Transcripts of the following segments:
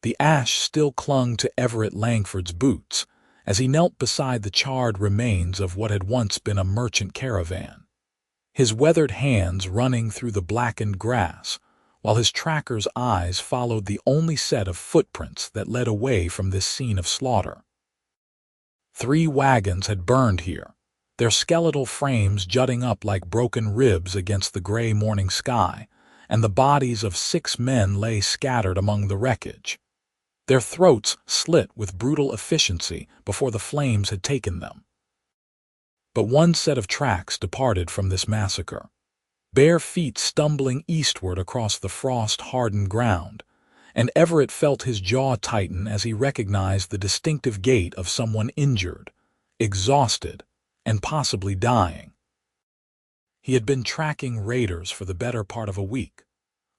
The ash still clung to Everett Langford's boots as he knelt beside the charred remains of what had once been a merchant caravan, his weathered hands running through the blackened grass, while his tracker's eyes followed the only set of footprints that led away from this scene of slaughter. 3 wagons had burned here, their skeletal frames jutting up like broken ribs against the gray morning sky, and the bodies of 6 men lay scattered among the wreckage, their throats slit with brutal efficiency before the flames had taken them. But one set of tracks departed from this massacre, bare feet stumbling eastward across the frost-hardened ground, and Everett felt his jaw tighten as he recognized the distinctive gait of someone injured, exhausted, and possibly dying. He had been tracking raiders for the better part of a week,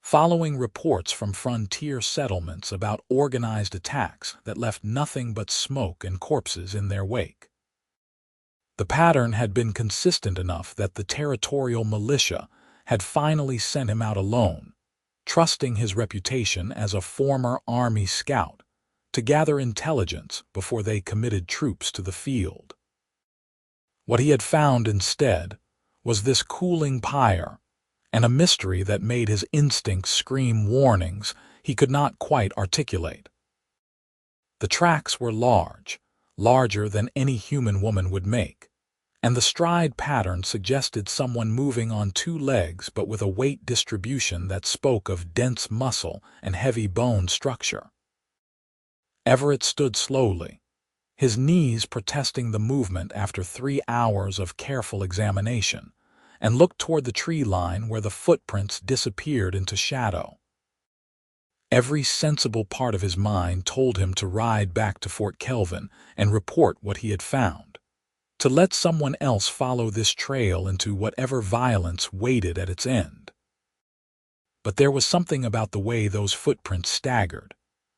following reports from frontier settlements about organized attacks that left nothing but smoke and corpses in their wake. The pattern had been consistent enough that the territorial militia had finally sent him out alone, trusting his reputation as a former Army scout to gather intelligence before they committed troops to the field. What he had found instead was this cooling pyre, and a mystery that made his instincts scream warnings he could not quite articulate. The tracks were large, larger than any human woman would make, and the stride pattern suggested someone moving on 2 legs but with a weight distribution that spoke of dense muscle and heavy bone structure. Everett stood slowly, his knees protesting the movement after 3 hours of careful examination, and looked toward the tree line where the footprints disappeared into shadow. Every sensible part of his mind told him to ride back to Fort Kelvin and report what he had found, to let someone else follow this trail into whatever violence waited at its end. But there was something about the way those footprints staggered,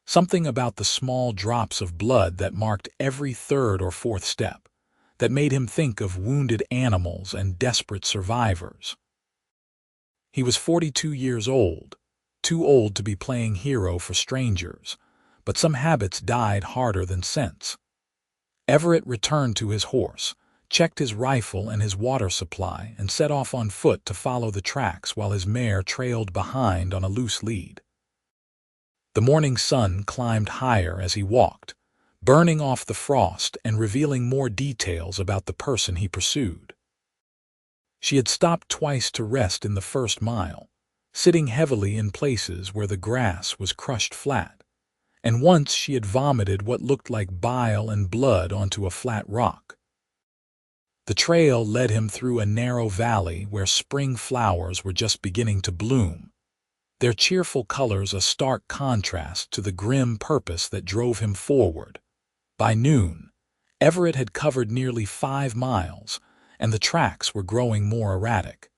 something about the small drops of blood that marked every 3rd or 4th step, that made him think of wounded animals and desperate survivors. He was 42 years old, too old to be playing hero for strangers, but some habits died harder than sense. Everett returned to his horse, checked his rifle and his water supply, and set off on foot to follow the tracks while his mare trailed behind on a loose lead. The morning sun climbed higher as he walked, burning off the frost and revealing more details about the person he pursued. She had stopped twice to rest in the first mile, sitting heavily in places where the grass was crushed flat, and once she had vomited what looked like bile and blood onto a flat rock. The trail led him through a narrow valley where spring flowers were just beginning to bloom, their cheerful colors a stark contrast to the grim purpose that drove him forward. By noon, Everett had covered nearly 5 miles, and the tracks were growing more erratic.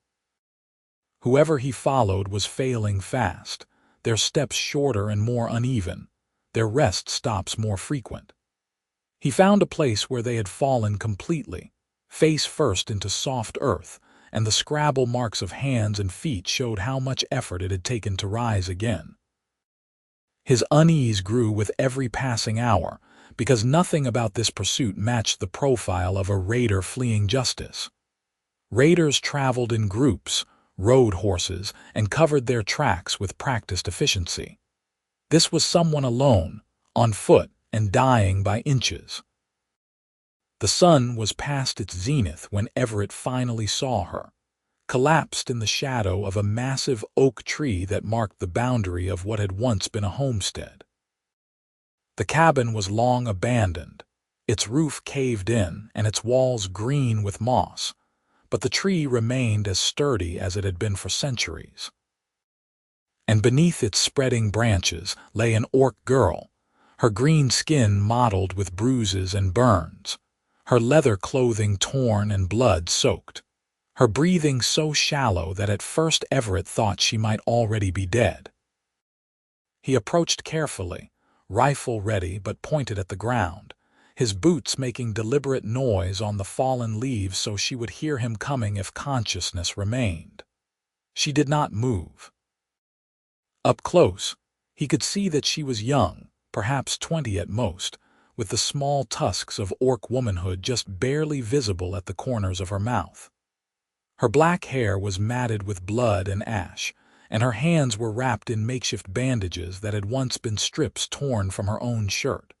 Whoever he followed was failing fast, their steps shorter and more uneven, their rest stops more frequent. He found a place where they had fallen completely, face first into soft earth, and the scrabble marks of hands and feet showed how much effort it had taken to rise again. His unease grew with every passing hour, because nothing about this pursuit matched the profile of a raider fleeing justice. Raiders traveled in groups, rode horses, and covered their tracks with practiced efficiency. This was someone alone, on foot, and dying by inches. The sun was past its zenith when Everett finally saw her, collapsed in the shadow of a massive oak tree that marked the boundary of what had once been a homestead. The cabin was long abandoned, its roof caved in and its walls green with moss, but the tree remained as sturdy as it had been for centuries. And beneath its spreading branches lay an orc girl, her green skin mottled with bruises and burns, her leather clothing torn and blood-soaked, her breathing so shallow that at first Everett thought she might already be dead. He approached carefully, rifle ready but pointed at the ground, his boots making deliberate noise on the fallen leaves so she would hear him coming if consciousness remained. She did not move. Up close, he could see that she was young, perhaps 20 at most, with the small tusks of orc womanhood just barely visible at the corners of her mouth. Her black hair was matted with blood and ash, and her hands were wrapped in makeshift bandages that had once been strips torn from her own shirt.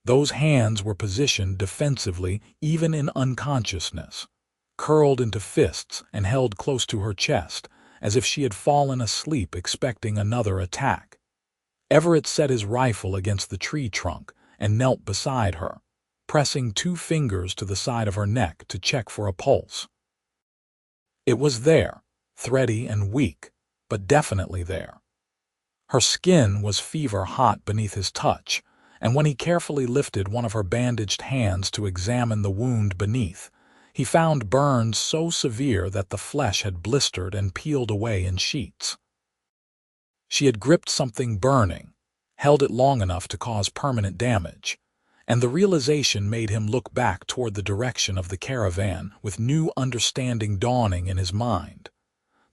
Those hands were positioned defensively even in unconsciousness, curled into fists and held close to her chest, as if she had fallen asleep expecting another attack. Everett set his rifle against the tree trunk and knelt beside her, pressing 2 fingers to the side of her neck to check for a pulse. It was there, thready and weak, but definitely there. Her skin was fever-hot beneath his touch, and when he carefully lifted one of her bandaged hands to examine the wound beneath, he found burns so severe that the flesh had blistered and peeled away in sheets. She had gripped something burning, held it long enough to cause permanent damage, and the realization made him look back toward the direction of the caravan with new understanding dawning in his mind.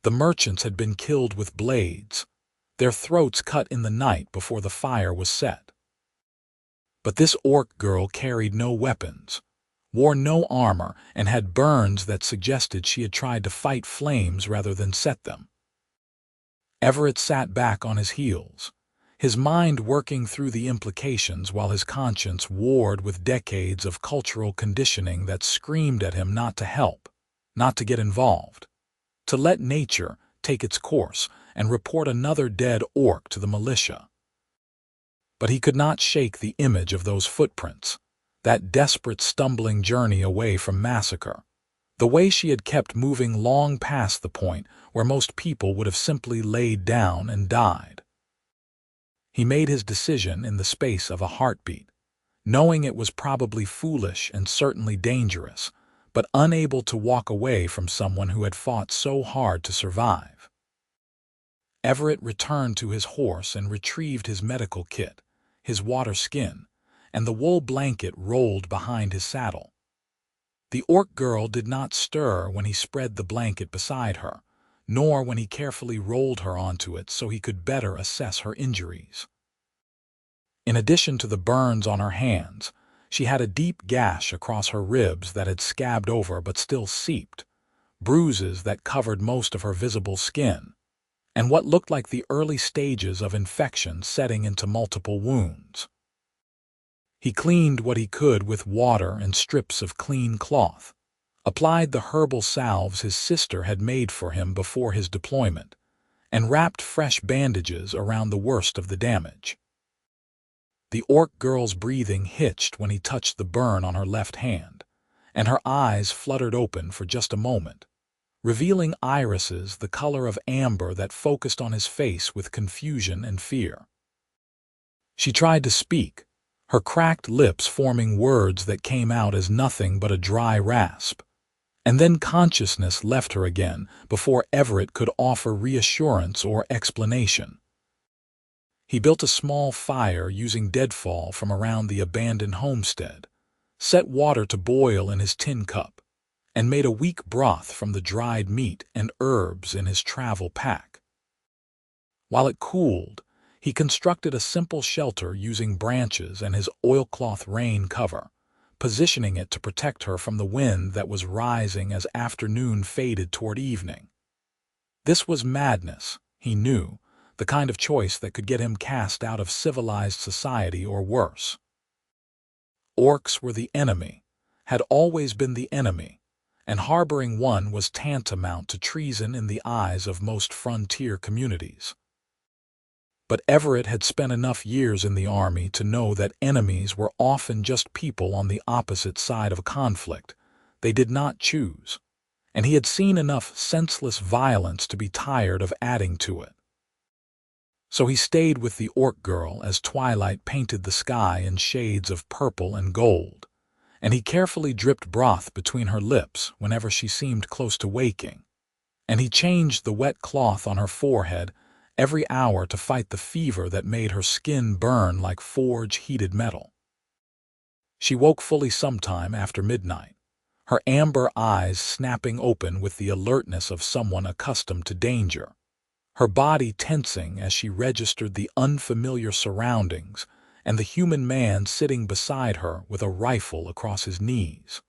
The merchants had been killed with blades, their throats cut in the night before the fire was set. But this orc girl carried no weapons, wore no armor, and had burns that suggested she had tried to fight flames rather than set them. Everett sat back on his heels, his mind working through the implications while his conscience warred with decades of cultural conditioning that screamed at him not to help, not to get involved, to let nature take its course and report another dead orc to the militia. But he could not shake the image of those footprints, that desperate stumbling journey away from massacre, the way she had kept moving long past the point where most people would have simply laid down and died. He made his decision in the space of a heartbeat, knowing it was probably foolish and certainly dangerous, but unable to walk away from someone who had fought so hard to survive. Everett returned to his horse and retrieved his medical kit, his water skin, and the wool blanket rolled behind his saddle. The orc girl did not stir when he spread the blanket beside her, nor when he carefully rolled her onto it so he could better assess her injuries. In addition to the burns on her hands, she had a deep gash across her ribs that had scabbed over but still seeped, bruises that covered most of her visible skin, and what looked like the early stages of infection setting into multiple wounds. He cleaned what he could with water and strips of clean cloth, applied the herbal salves his sister had made for him before his deployment, and wrapped fresh bandages around the worst of the damage. The orc girl's breathing hitched when he touched the burn on her left hand, and her eyes fluttered open for just a moment, revealing irises the color of amber that focused on his face with confusion and fear. She tried to speak, her cracked lips forming words that came out as nothing but a dry rasp, and then consciousness left her again before Everett could offer reassurance or explanation. He built a small fire using deadfall from around the abandoned homestead, set water to boil in his tin cup, and made a weak broth from the dried meat and herbs in his travel pack. While it cooled, he constructed a simple shelter using branches and his oilcloth rain cover, positioning it to protect her from the wind that was rising as afternoon faded toward evening. This was madness, he knew, the kind of choice that could get him cast out of civilized society or worse. Orcs were the enemy, had always been the enemy, and harboring one was tantamount to treason in the eyes of most frontier communities. But Everett had spent enough years in the army to know that enemies were often just people on the opposite side of a conflict they did not choose, and he had seen enough senseless violence to be tired of adding to it. So he stayed with the orc girl as twilight painted the sky in shades of purple and gold, and he carefully dripped broth between her lips whenever she seemed close to waking, and he changed the wet cloth on her forehead every hour to fight the fever that made her skin burn like forge-heated metal. She woke fully sometime after midnight, her amber eyes snapping open with the alertness of someone accustomed to danger, her body tensing as she registered the unfamiliar surroundings and the human man sitting beside her with a rifle across his knees.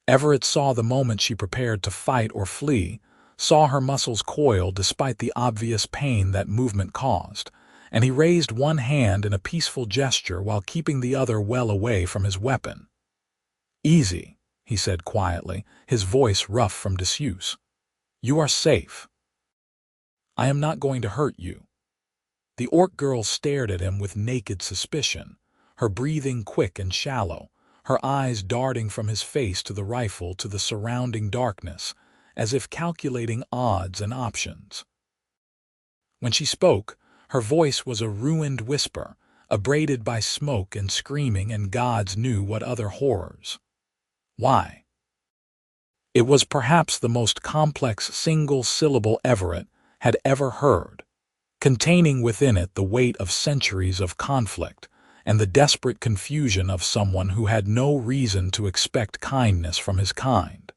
Everett saw the moment she prepared to fight or flee, saw her muscles coil despite the obvious pain that movement caused, and he raised one hand in a peaceful gesture while keeping the other well away from his weapon. "Easy," he said quietly, his voice rough from disuse. "You are safe. I am not going to hurt you." The orc girl stared at him with naked suspicion, her breathing quick and shallow, her eyes darting from his face to the rifle to the surrounding darkness, as if calculating odds and options. When she spoke, her voice was a ruined whisper, abraded by smoke and screaming and gods knew what other horrors. "Why?" It was perhaps the most complex single syllable Everett had ever heard, containing within it the weight of centuries of conflict and the desperate confusion of someone who had no reason to expect kindness from his kind.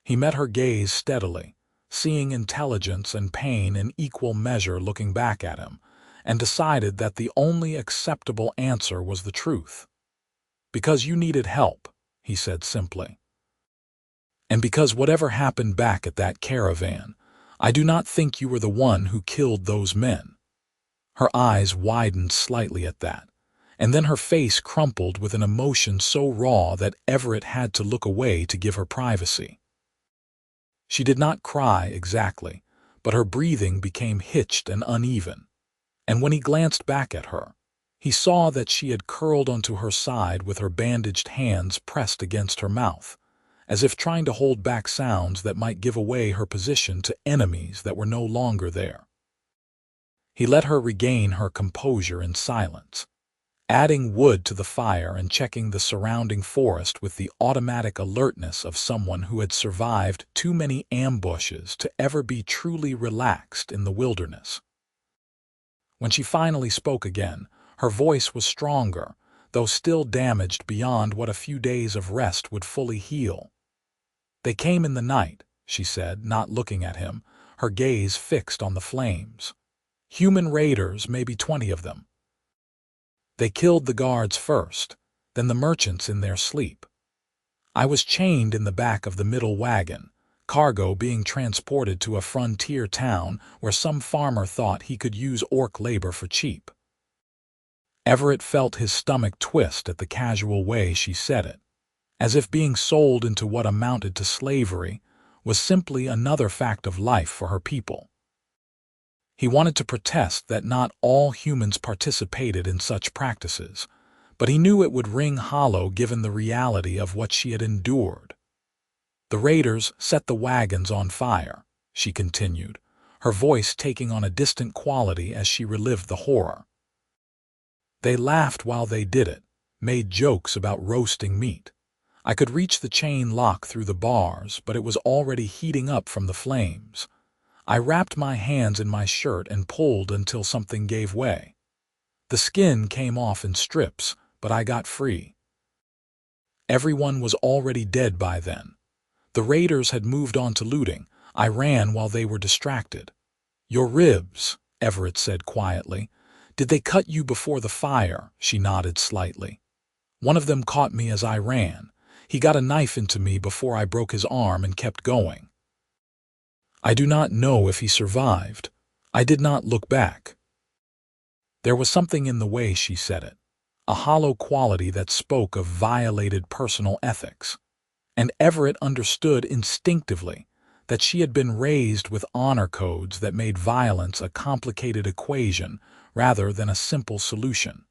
He met her gaze steadily, seeing intelligence and pain in equal measure looking back at him, and decided that the only acceptable answer was the truth. "Because you needed help," he said simply. "And because whatever happened back at that caravan, I do not think you were the one who killed those men." Her eyes widened slightly at that, and then her face crumpled with an emotion so raw that Everett had to look away to give her privacy. She did not cry exactly, but her breathing became hitched and uneven, and when he glanced back at her, he saw that she had curled onto her side with her bandaged hands pressed against her mouth, as if trying to hold back sounds that might give away her position to enemies that were no longer there. He let her regain her composure in silence, adding wood to the fire and checking the surrounding forest with the automatic alertness of someone who had survived too many ambushes to ever be truly relaxed in the wilderness. When she finally spoke again, her voice was stronger, though still damaged beyond what a few days of rest would fully heal. "They came in the night," she said, not looking at him, her gaze fixed on the flames. "Human raiders, maybe 20 of them. They killed the guards first, then the merchants in their sleep. I was chained in the back of the middle wagon, cargo being transported to a frontier town where some farmer thought he could use orc labor for cheap." Everett felt his stomach twist at the casual way she said it, as if being sold into what amounted to slavery was simply another fact of life for her people. He wanted to protest that not all humans participated in such practices, but he knew it would ring hollow given the reality of what she had endured. "The raiders set the wagons on fire," she continued, her voice taking on a distant quality as she relived the horror. "They laughed while they did it, made jokes about roasting meat. I could reach the chain lock through the bars, but it was already heating up from the flames. I wrapped my hands in my shirt and pulled until something gave way. The skin came off in strips, but I got free. Everyone was already dead by then. The raiders had moved on to looting. I ran while they were distracted." "Your ribs," Everett said quietly. "Did they cut you before the fire?" She nodded slightly. "One of them caught me as I ran. He got a knife into me before I broke his arm and kept going. I do not know if he survived. I did not look back." There was something in the way she said it, a hollow quality that spoke of violated personal ethics, and Everett understood instinctively that she had been raised with honor codes that made violence a complicated equation rather than a simple solution.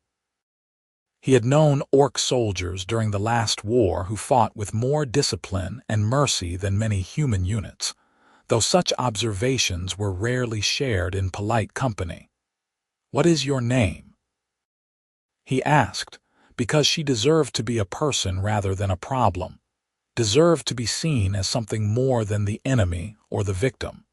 He had known orc soldiers during the last war who fought with more discipline and mercy than many human units, though such observations were rarely shared in polite company. "What is your name?" he asked, because she deserved to be a person rather than a problem, deserved to be seen as something more than the enemy or the victim.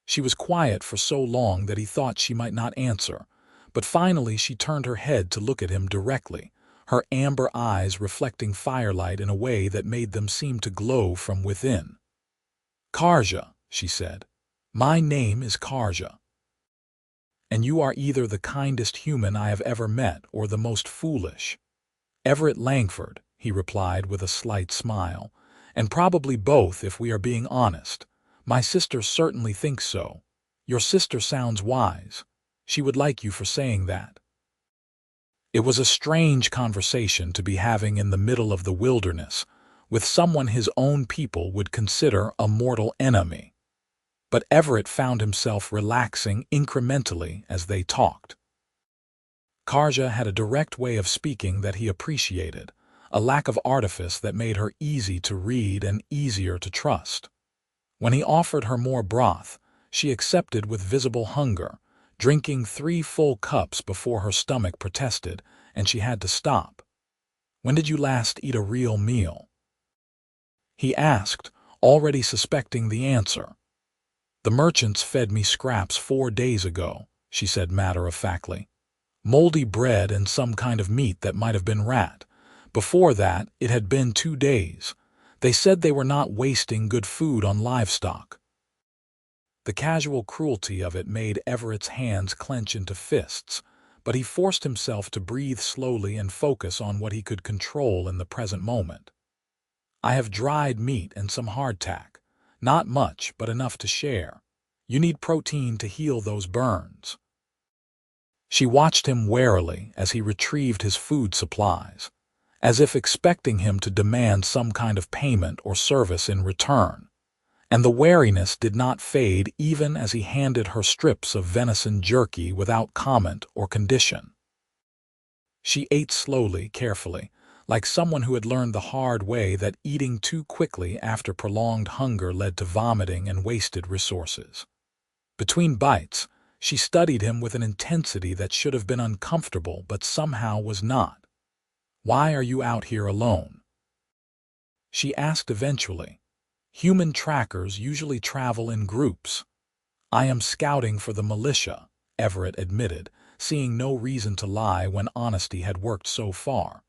She was quiet for so long that he thought she might not answer, but finally she turned her head to look at him directly, her amber eyes reflecting firelight in a way that made them seem to glow from within. "Karja," she said. My name is Karja, and you are either the kindest human I have ever met or the most foolish. Everett Langford, he replied with a slight smile, and probably both if we are being honest. My sister certainly thinks so. Your sister sounds wise. She would like you for saying that. It was a strange conversation to be having in the middle of the wilderness, with someone his own people would consider a mortal enemy. But Everett found himself relaxing incrementally as they talked. Karja had a direct way of speaking that he appreciated, a lack of artifice that made her easy to read and easier to trust. When he offered her more broth, she accepted with visible hunger, drinking 3 full cups before her stomach protested, and she had to stop. When did you last eat a real meal? He asked, already suspecting the answer. The merchants fed me scraps 4 days ago, she said matter-of-factly. Moldy bread and some kind of meat that might have been rat. Before that, it had been 2 days. They said they were not wasting good food on livestock. The casual cruelty of it made Everett's hands clench into fists, but he forced himself to breathe slowly and focus on what he could control in the present moment. I have dried meat and some hardtack. Not much, but enough to share. You need protein to heal those burns. She watched him warily as he retrieved his food supplies, as if expecting him to demand some kind of payment or service in return. And the wariness did not fade even as he handed her strips of venison jerky without comment or condition. She ate slowly, carefully, like someone who had learned the hard way that eating too quickly after prolonged hunger led to vomiting and wasted resources. Between bites, she studied him with an intensity that should have been uncomfortable but somehow was not. Why are you out here alone? She asked eventually. Human trackers usually travel in groups. I am scouting for the militia, Everett admitted, seeing no reason to lie when honesty had worked so far.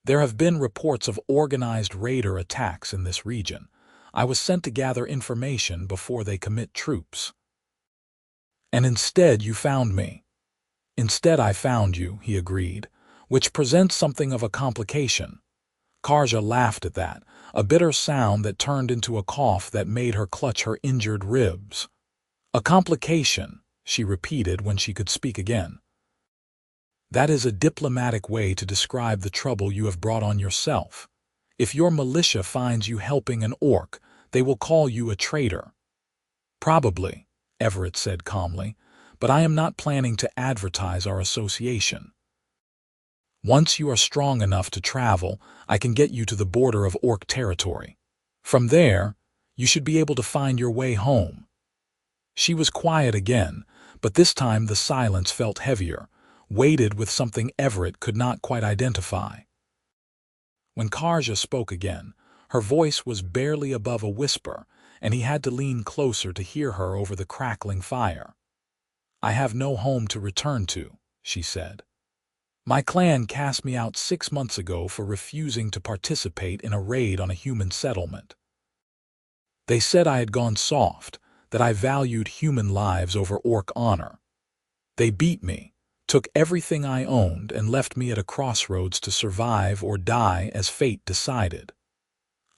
There have been reports of organized raider attacks in this region. I was sent to gather information before they commit troops. And instead you found me. Instead I found you, he agreed, which presents something of a complication. Karja laughed at that, a bitter sound that turned into a cough that made her clutch her injured ribs. A complication, she repeated when she could speak again. That is a diplomatic way to describe the trouble you have brought on yourself. If your militia finds you helping an orc, they will call you a traitor. Probably, Everett said calmly, but I am not planning to advertise our association. Once you are strong enough to travel, I can get you to the border of orc territory. From there, you should be able to find your way home. She was quiet again, but this time the silence felt heavier, weighted with something Everett could not quite identify. When Karja spoke again, her voice was barely above a whisper, and he had to lean closer to hear her over the crackling fire. I have no home to return to, she said. My clan cast me out 6 months ago for refusing to participate in a raid on a human settlement. They said I had gone soft, that I valued human lives over orc honor. They beat me, took everything I owned, and left me at a crossroads to survive or die as fate decided.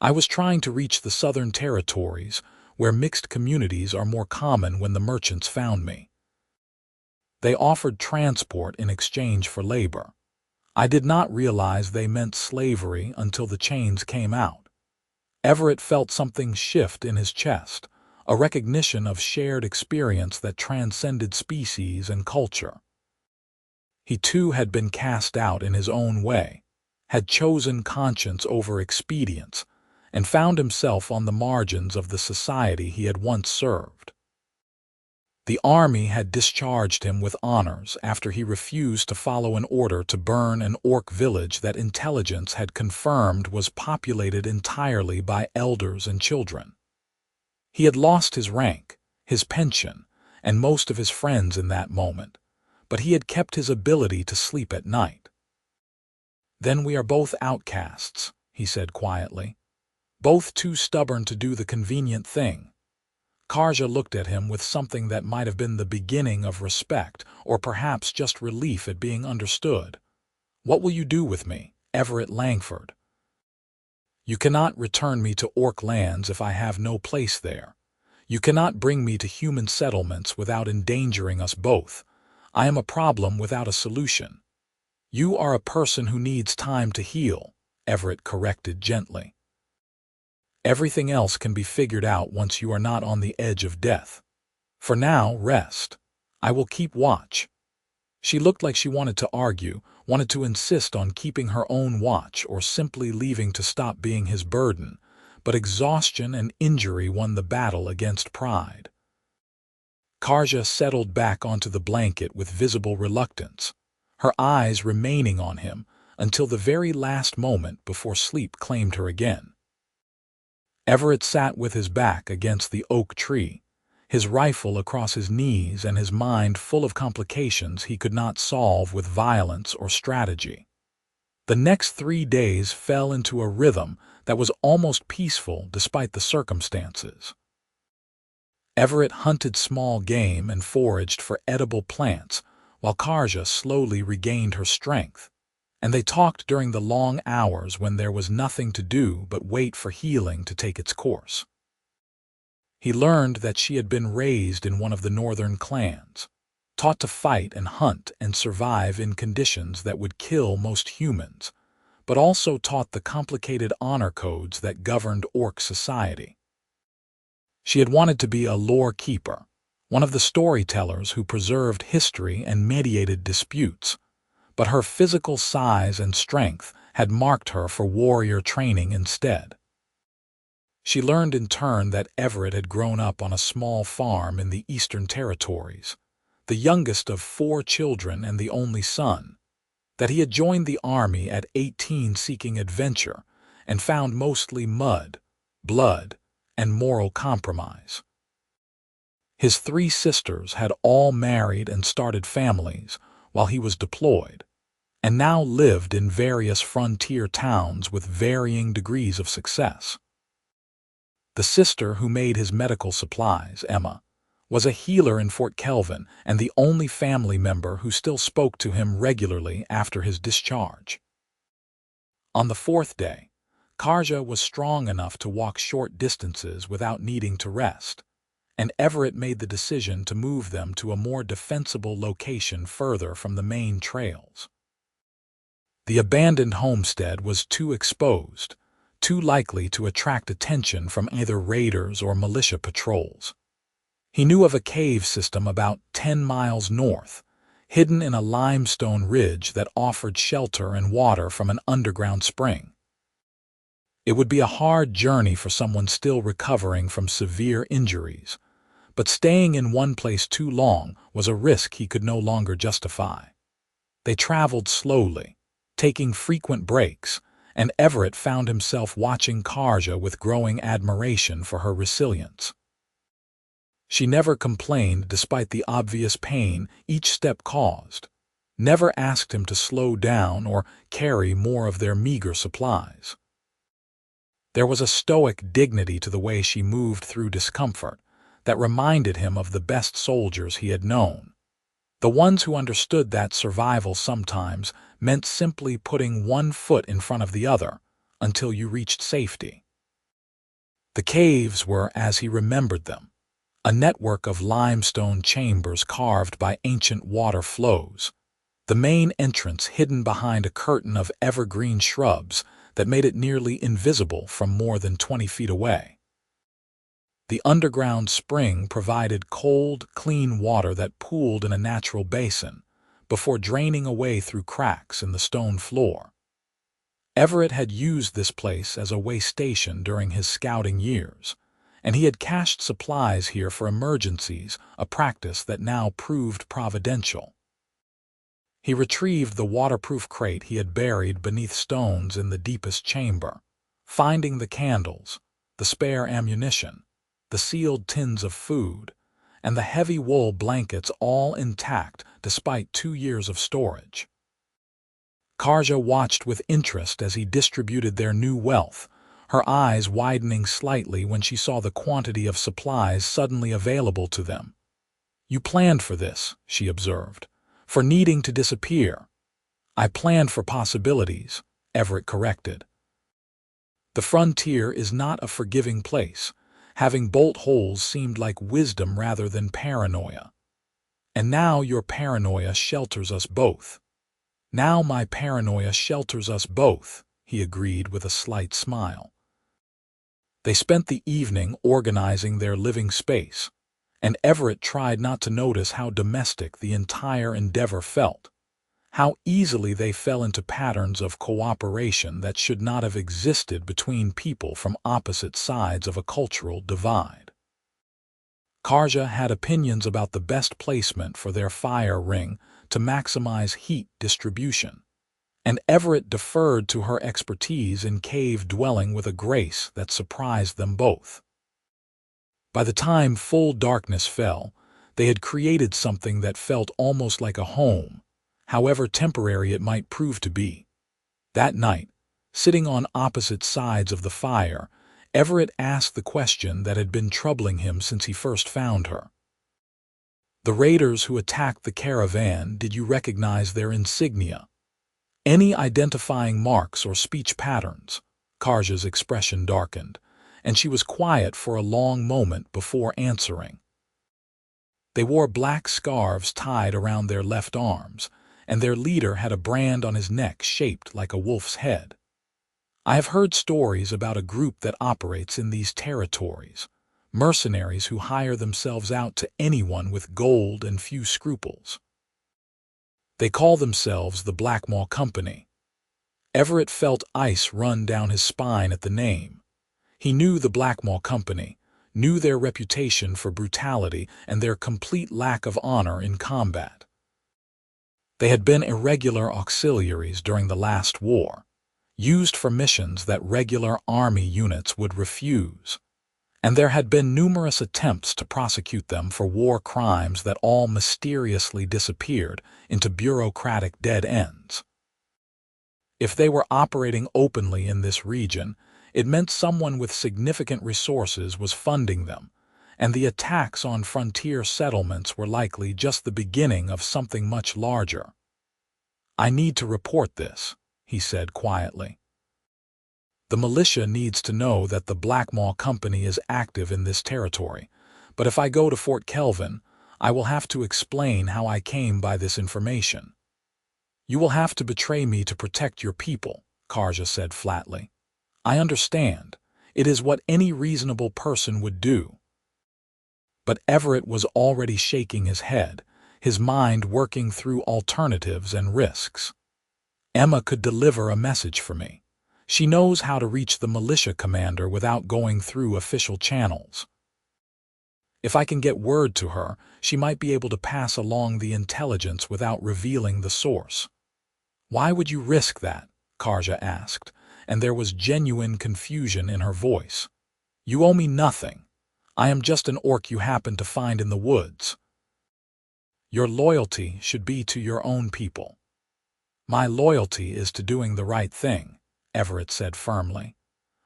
I was trying to reach the southern territories, where mixed communities are more common when the merchants found me. They offered transport in exchange for labor. I did not realize they meant slavery until the chains came out. Everett felt something shift in his chest, a recognition of shared experience that transcended species and culture. He too had been cast out in his own way, had chosen conscience over expedience, and found himself on the margins of the society he had once served. The army had discharged him with honors after he refused to follow an order to burn an orc village that intelligence had confirmed was populated entirely by elders and children. He had lost his rank, his pension, and most of his friends in that moment, but he had kept his ability to sleep at night. Then we are both outcasts, he said quietly, both too stubborn to do the convenient thing. Karja looked at him with something that might have been the beginning of respect, or perhaps just relief at being understood. "What will you do with me, Everett Langford?" "You cannot return me to Orc lands if I have no place there. You cannot bring me to human settlements without endangering us both. I am a problem without a solution." "You are a person who needs time to heal," Everett corrected gently. "Everything else can be figured out once you are not on the edge of death. For now, rest. I will keep watch." She looked like she wanted to argue, wanted to insist on keeping her own watch or simply leaving to stop being his burden, but exhaustion and injury won the battle against pride. Karja settled back onto the blanket with visible reluctance, her eyes remaining on him until the very last moment before sleep claimed her again. Everett sat with his back against the oak tree, his rifle across his knees and his mind full of complications he could not solve with violence or strategy. The next 3 days fell into a rhythm that was almost peaceful despite the circumstances. Everett hunted small game and foraged for edible plants, while Karja slowly regained her strength, and they talked during the long hours when there was nothing to do but wait for healing to take its course. He learned that she had been raised in one of the northern clans, taught to fight and hunt and survive in conditions that would kill most humans, but also taught the complicated honor codes that governed Orc society. She had wanted to be a lore keeper, one of the storytellers who preserved history and mediated disputes, but her physical size and strength had marked her for warrior training instead. She learned in turn that Everett had grown up on a small farm in the Eastern Territories, the youngest of 4 children and the only son, that he had joined the army at 18 seeking adventure and found mostly mud, blood, and moral compromise. His 3 sisters had all married and started families while he was deployed, and now lived in various frontier towns with varying degrees of success. The sister who made his medical supplies, Emma, was a healer in Fort Kelvin and the only family member who still spoke to him regularly after his discharge. On the 4th day, Karja was strong enough to walk short distances without needing to rest, and Everett made the decision to move them to a more defensible location further from the main trails. The abandoned homestead was too exposed, too likely to attract attention from either raiders or militia patrols. He knew of a cave system about 10 miles north, hidden in a limestone ridge that offered shelter and water from an underground spring. It would be a hard journey for someone still recovering from severe injuries, but staying in one place too long was a risk he could no longer justify. They traveled slowly, taking frequent breaks, and Everett found himself watching Karja with growing admiration for her resilience. She never complained despite the obvious pain each step caused, never asked him to slow down or carry more of their meager supplies. There was a stoic dignity to the way she moved through discomfort that reminded him of the best soldiers he had known, the ones who understood that survival sometimes meant simply putting one foot in front of the other until you reached safety. The caves were as he remembered them, a network of limestone chambers carved by ancient water flows, the main entrance hidden behind a curtain of evergreen shrubs that made it nearly invisible from more than 20 feet away. The underground spring provided cold, clean water that pooled in a natural basin before draining away through cracks in the stone floor. Everett had used this place as a way station during his scouting years, and he had cached supplies here for emergencies, a practice that now proved providential. He retrieved the waterproof crate he had buried beneath stones in the deepest chamber, finding the candles, the spare ammunition, the sealed tins of food, and the heavy wool blankets all intact despite 2 years of storage. Karja watched with interest as he distributed their new wealth, her eyes widening slightly when she saw the quantity of supplies suddenly available to them. "You planned for this," she observed, "for needing to disappear." "I planned for possibilities," Everett corrected. The frontier is not a forgiving place. Having bolt holes seemed like wisdom rather than paranoia. "And now your paranoia shelters us both." "Now my paranoia shelters us both," he agreed with a slight smile. They spent the evening organizing their living space, and Everett tried not to notice how domestic the entire endeavor felt, how easily they fell into patterns of cooperation that should not have existed between people from opposite sides of a cultural divide. Karja had opinions about the best placement for their fire ring to maximize heat distribution, and Everett deferred to her expertise in cave dwelling with a grace that surprised them both. By the time full darkness fell, they had created something that felt almost like a home, however temporary it might prove to be. That night, sitting on opposite sides of the fire, Everett asked the question that had been troubling him since he first found her. "The raiders who attacked the caravan, did you recognize their insignia? Any identifying marks or speech patterns?" Karja's expression darkened, and she was quiet for a long moment before answering. "They wore black scarves tied around their left arms, and their leader had a brand on his neck shaped like a wolf's head. I have heard stories about a group that operates in these territories, mercenaries who hire themselves out to anyone with gold and few scruples. They call themselves the Blackmaw Company." Everett felt ice run down his spine at the name. He knew the Blackmaw Company, knew their reputation for brutality and their complete lack of honor in combat. They had been irregular auxiliaries during the last war, used for missions that regular army units would refuse, and there had been numerous attempts to prosecute them for war crimes that all mysteriously disappeared into bureaucratic dead ends. If they were operating openly in this region, it meant someone with significant resources was funding them, and the attacks on frontier settlements were likely just the beginning of something much larger. "I need to report this," he said quietly. "The militia needs to know that the Blackmaw Company is active in this territory, but if I go to Fort Kelvin, I will have to explain how I came by this information." "You will have to betray me to protect your people," Karja said flatly. "I understand. It is what any reasonable person would do." But Everett was already shaking his head, his mind working through alternatives and risks. "Emma could deliver a message for me. She knows how to reach the militia commander without going through official channels. If I can get word to her, she might be able to pass along the intelligence without revealing the source." "Why would you risk that?" Karja asked, and there was genuine confusion in her voice. "You owe me nothing. I am just an orc you happened to find in the woods." "Your loyalty should be to your own people." "My loyalty is to doing the right thing," Everett said firmly,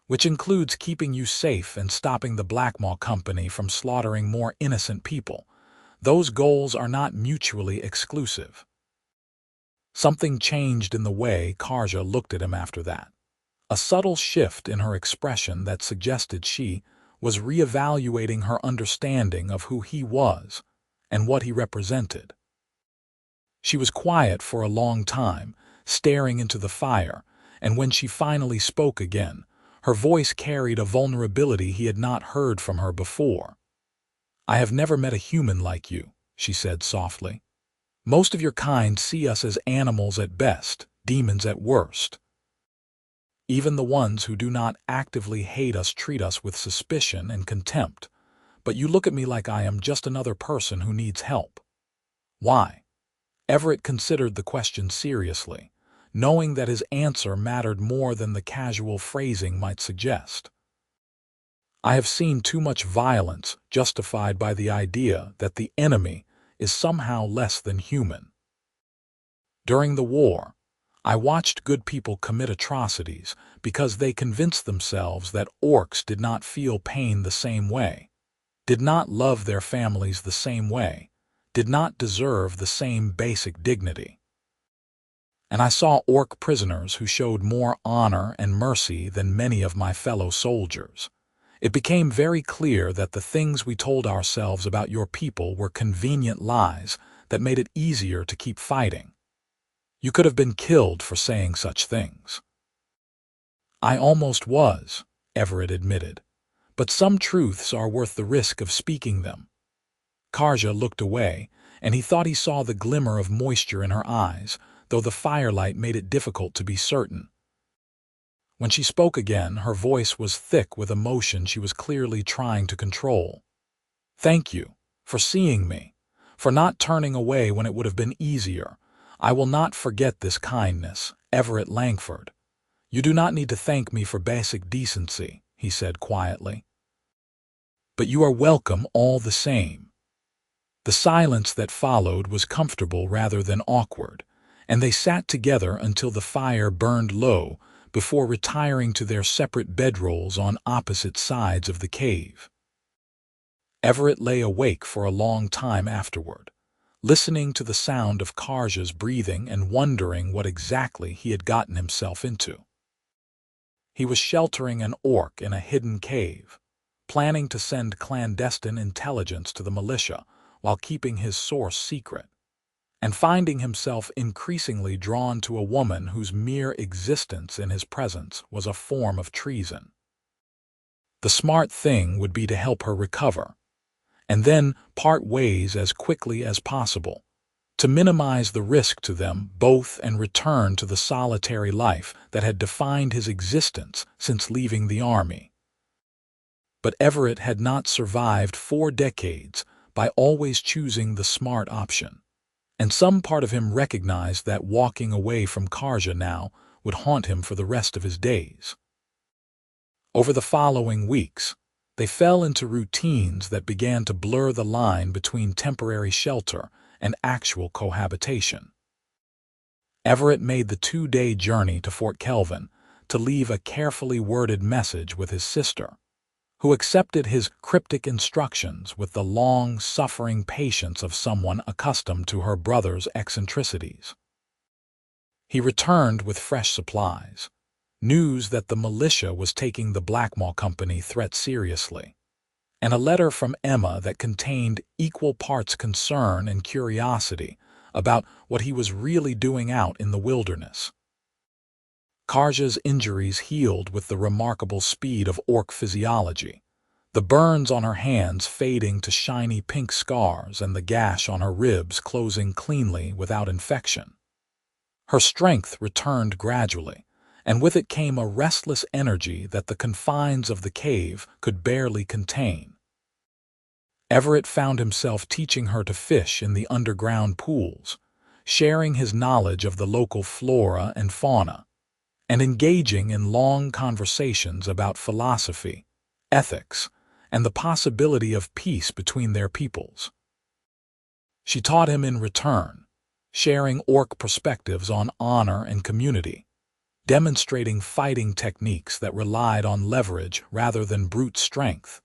"which includes keeping you safe and stopping the Blackmaw Company from slaughtering more innocent people. Those goals are not mutually exclusive." Something changed in the way Karja looked at him after that. A subtle shift in her expression that suggested she was reevaluating her understanding of who he was and what he represented. She was quiet for a long time, staring into the fire, and when she finally spoke again, her voice carried a vulnerability he had not heard from her before. "I have never met a human like you," she said softly. "Most of your kind see us as animals at best, demons at worst. Even the ones who do not actively hate us treat us with suspicion and contempt, but you look at me like I am just another person who needs help. Why?" Everett considered the question seriously, knowing that his answer mattered more than the casual phrasing might suggest. "I have seen too much violence justified by the idea that the enemy is somehow less than human. During the war, I watched good people commit atrocities because they convinced themselves that orcs did not feel pain the same way, did not love their families the same way, did not deserve the same basic dignity. And I saw orc prisoners who showed more honor and mercy than many of my fellow soldiers. It became very clear that the things we told ourselves about your people were convenient lies that made it easier to keep fighting. You could have been killed for saying such things. I almost was, Everett admitted, but some truths are worth the risk of speaking them. Karja looked away, and he thought he saw the glimmer of moisture in her eyes, though the firelight made it difficult to be certain. When she spoke again, her voice was thick with emotion she was clearly trying to control. "Thank you for seeing me, for not turning away when it would have been easier. I will not forget this kindness, Everett Langford. You do not need to thank me for basic decency," he said quietly. "But you are welcome all the same." The silence that followed was comfortable rather than awkward, and they sat together until the fire burned low before retiring to their separate bedrolls on opposite sides of the cave. Everett lay awake for a long time afterward, listening to the sound of Karja's breathing and wondering what exactly he had gotten himself into. He was sheltering an orc in a hidden cave, planning to send clandestine intelligence to the militia while keeping his source secret, and finding himself increasingly drawn to a woman whose mere existence in his presence was a form of treason. The smart thing would be to help her recover, and then part ways as quickly as possible, to minimize the risk to them both and return to the solitary life that had defined his existence since leaving the army. But Everett had not survived 4 decades by always choosing the smart option, and some part of him recognized that walking away from Karja now would haunt him for the rest of his days. Over the following weeks, they fell into routines that began to blur the line between temporary shelter and actual cohabitation. Everett made the 2-day journey to Fort Kelvin to leave a carefully worded message with his sister, who accepted his cryptic instructions with the long-suffering patience of someone accustomed to her brother's eccentricities. He returned with fresh supplies, news that the militia was taking the Blackmaw Company threat seriously, and a letter from Emma that contained equal parts concern and curiosity about what he was really doing out in the wilderness. Karja's injuries healed with the remarkable speed of orc physiology, the burns on her hands fading to shiny pink scars and the gash on her ribs closing cleanly without infection. Her strength returned gradually, and with it came a restless energy that the confines of the cave could barely contain. Everett found himself teaching her to fish in the underground pools, sharing his knowledge of the local flora and fauna, and engaging in long conversations about philosophy, ethics, and the possibility of peace between their peoples. She taught him in return, sharing orc perspectives on honor and community, demonstrating fighting techniques that relied on leverage rather than brute strength,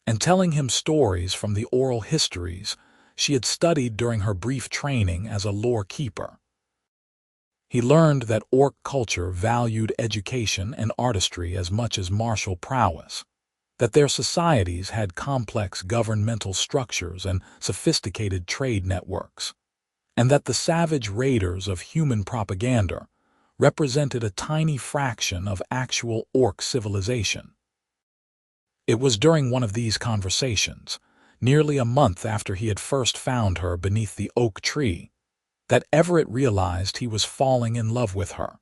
and telling him stories from the oral histories she had studied during her brief training as a lore keeper. He learned that orc culture valued education and artistry as much as martial prowess, that their societies had complex governmental structures and sophisticated trade networks, and that the savage raiders of human propaganda represented a tiny fraction of actual orc civilization. It was during one of these conversations, nearly a month after he had first found her beneath the oak tree, that Everett realized he was falling in love with her.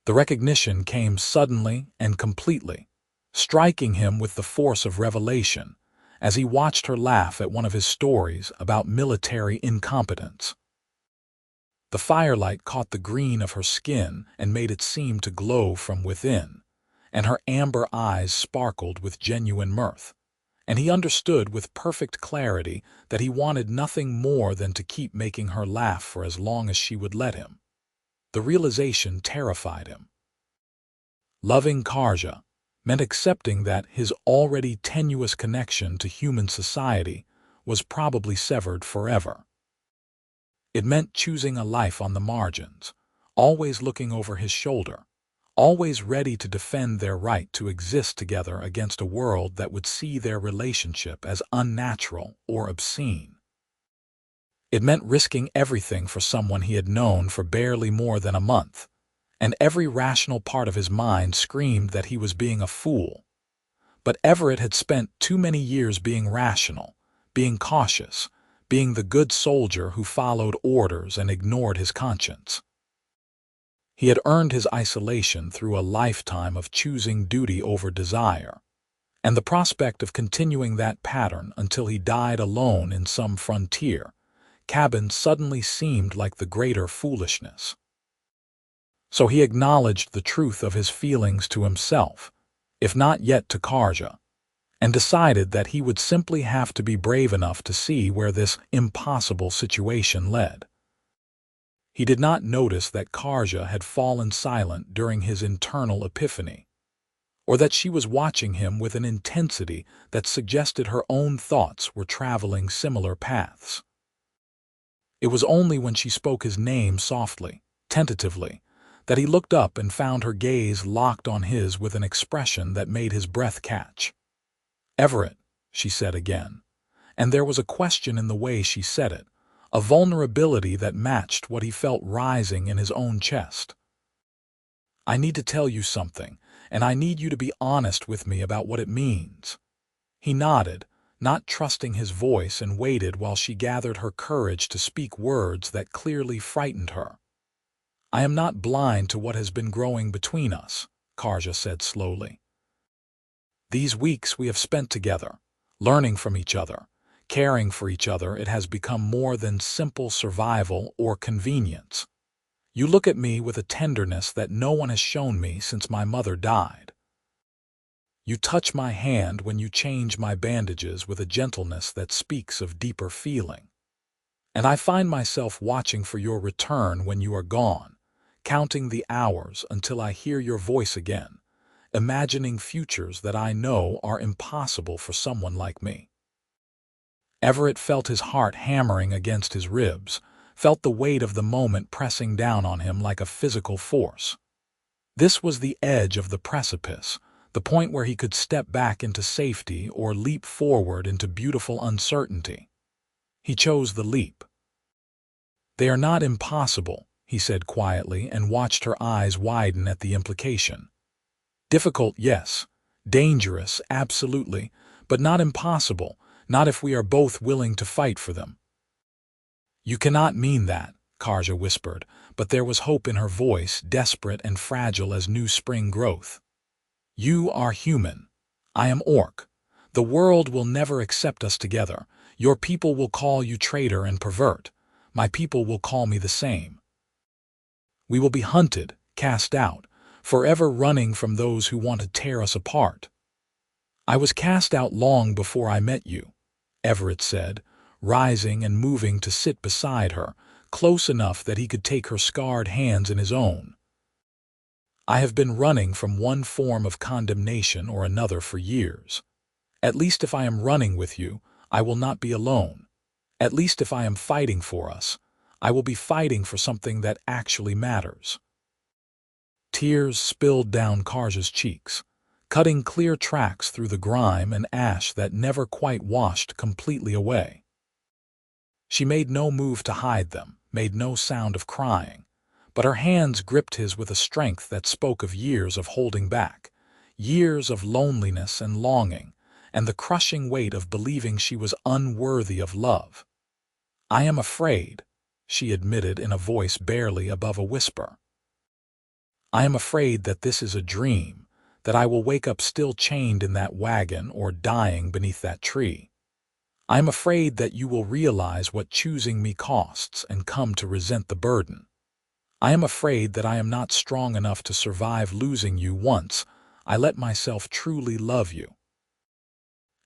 The recognition came suddenly and completely, striking him with the force of revelation as he watched her laugh at one of his stories about military incompetence. The firelight caught the green of her skin and made it seem to glow from within, and her amber eyes sparkled with genuine mirth, and he understood with perfect clarity that he wanted nothing more than to keep making her laugh for as long as she would let him. The realization terrified him. Loving Karja meant accepting that his already tenuous connection to human society was probably severed forever. It meant choosing a life on the margins, always looking over his shoulder, always ready to defend their right to exist together against a world that would see their relationship as unnatural or obscene. It meant risking everything for someone he had known for barely more than a month, and every rational part of his mind screamed that he was being a fool. But Everett had spent too many years being rational, being cautious, being the good soldier who followed orders and ignored his conscience. He had earned his isolation through a lifetime of choosing duty over desire, and the prospect of continuing that pattern until he died alone in some frontier cabin suddenly seemed like the greater foolishness. So he acknowledged the truth of his feelings to himself, if not yet to Karja, and decided that he would simply have to be brave enough to see where this impossible situation led. He did not notice that Karja had fallen silent during his internal epiphany, or that she was watching him with an intensity that suggested her own thoughts were traveling similar paths. It was only when she spoke his name softly, tentatively, that he looked up and found her gaze locked on his with an expression that made his breath catch. "Everett," she said again, and there was a question in the way she said it, a vulnerability that matched what he felt rising in his own chest. "I need to tell you something, and I need you to be honest with me about what it means." He nodded, not trusting his voice, and waited while she gathered her courage to speak words that clearly frightened her. "I am not blind to what has been growing between us," Karja said slowly. "These weeks we have spent together, learning from each other, caring for each other, it has become more than simple survival or convenience. You look at me with a tenderness that no one has shown me since my mother died. You touch my hand when you change my bandages with a gentleness that speaks of deeper feeling. And I find myself watching for your return when you are gone, counting the hours until I hear your voice again, imagining futures that I know are impossible for someone like me." Everett felt his heart hammering against his ribs, felt the weight of the moment pressing down on him like a physical force. This was the edge of the precipice, the point where he could step back into safety or leap forward into beautiful uncertainty. He chose the leap. "They are not impossible," he said quietly, and watched her eyes widen at the implication. "Difficult, yes. Dangerous, absolutely. But not impossible, not if we are both willing to fight for them." "You cannot mean that," Karja whispered, but there was hope in her voice, desperate and fragile as new spring growth. "You are human. I am orc. The world will never accept us together. Your people will call you traitor and pervert. My people will call me the same. We will be hunted, cast out, forever running from those who want to tear us apart." "I was cast out long before I met you," Everett said, rising and moving to sit beside her, close enough that he could take her scarred hands in his own. "I have been running from one form of condemnation or another for years. At least if I am running with you, I will not be alone. At least if I am fighting for us, I will be fighting for something that actually matters." Tears spilled down Karja's cheeks, cutting clear tracks through the grime and ash that never quite washed completely away. She made no move to hide them, made no sound of crying, but her hands gripped his with a strength that spoke of years of holding back, years of loneliness and longing, and the crushing weight of believing she was unworthy of love. "I am afraid," she admitted in a voice barely above a whisper. "I am afraid that this is a dream, that I will wake up still chained in that wagon or dying beneath that tree. I am afraid that you will realize what choosing me costs and come to resent the burden. I am afraid that I am not strong enough to survive losing you once I let myself truly love you."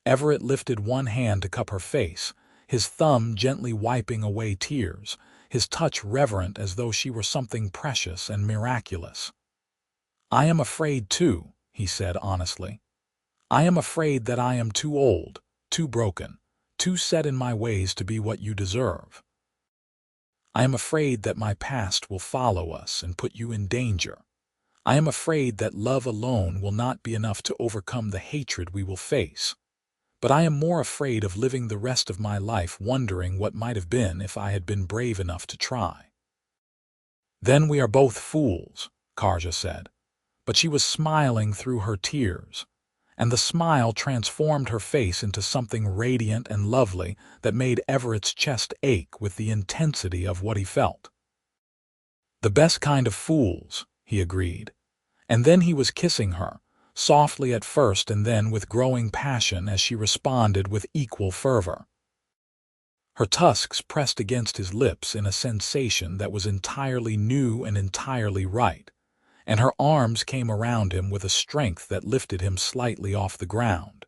Everett lifted one hand to cup her face, his thumb gently wiping away tears, his touch reverent as though she were something precious and miraculous. "I am afraid too," he said honestly. "I am afraid that I am too old, too broken, too set in my ways to be what you deserve. I am afraid that my past will follow us and put you in danger. I am afraid that love alone will not be enough to overcome the hatred we will face. But I am more afraid of living the rest of my life wondering what might have been if I had been brave enough to try." "Then we are both fools," Karja said. But she was smiling through her tears, and the smile transformed her face into something radiant and lovely that made Everett's chest ache with the intensity of what he felt. "The best kind of fools," he agreed. And then he was kissing her, softly at first and then with growing passion as she responded with equal fervor. Her tusks pressed against his lips in a sensation that was entirely new and entirely right, and her arms came around him with a strength that lifted him slightly off the ground.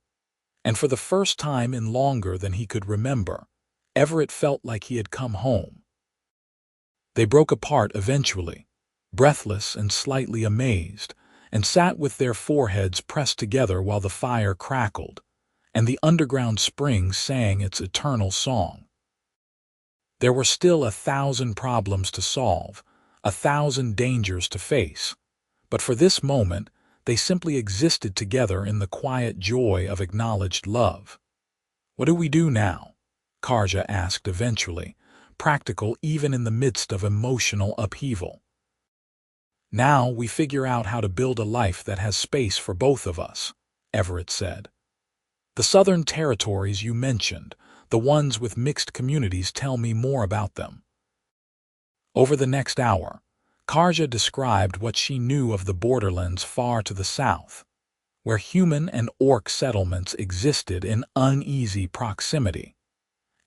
And for the first time in longer than he could remember, Everett felt like he had come home. They broke apart eventually, breathless and slightly amazed, and sat with their foreheads pressed together while the fire crackled, and the underground spring sang its eternal song. There were still 1,000 problems to solve, 1,000 dangers to face, but for this moment they simply existed together in the quiet joy of acknowledged love. "What do we do now?" Karja asked eventually, practical even in the midst of emotional upheaval. "Now we figure out how to build a life that has space for both of us," Everett said. "The Southern Territories you mentioned, the ones with mixed communities, tell me more about them." Over the next hour, Karja described what she knew of the borderlands far to the south, where human and orc settlements existed in uneasy proximity,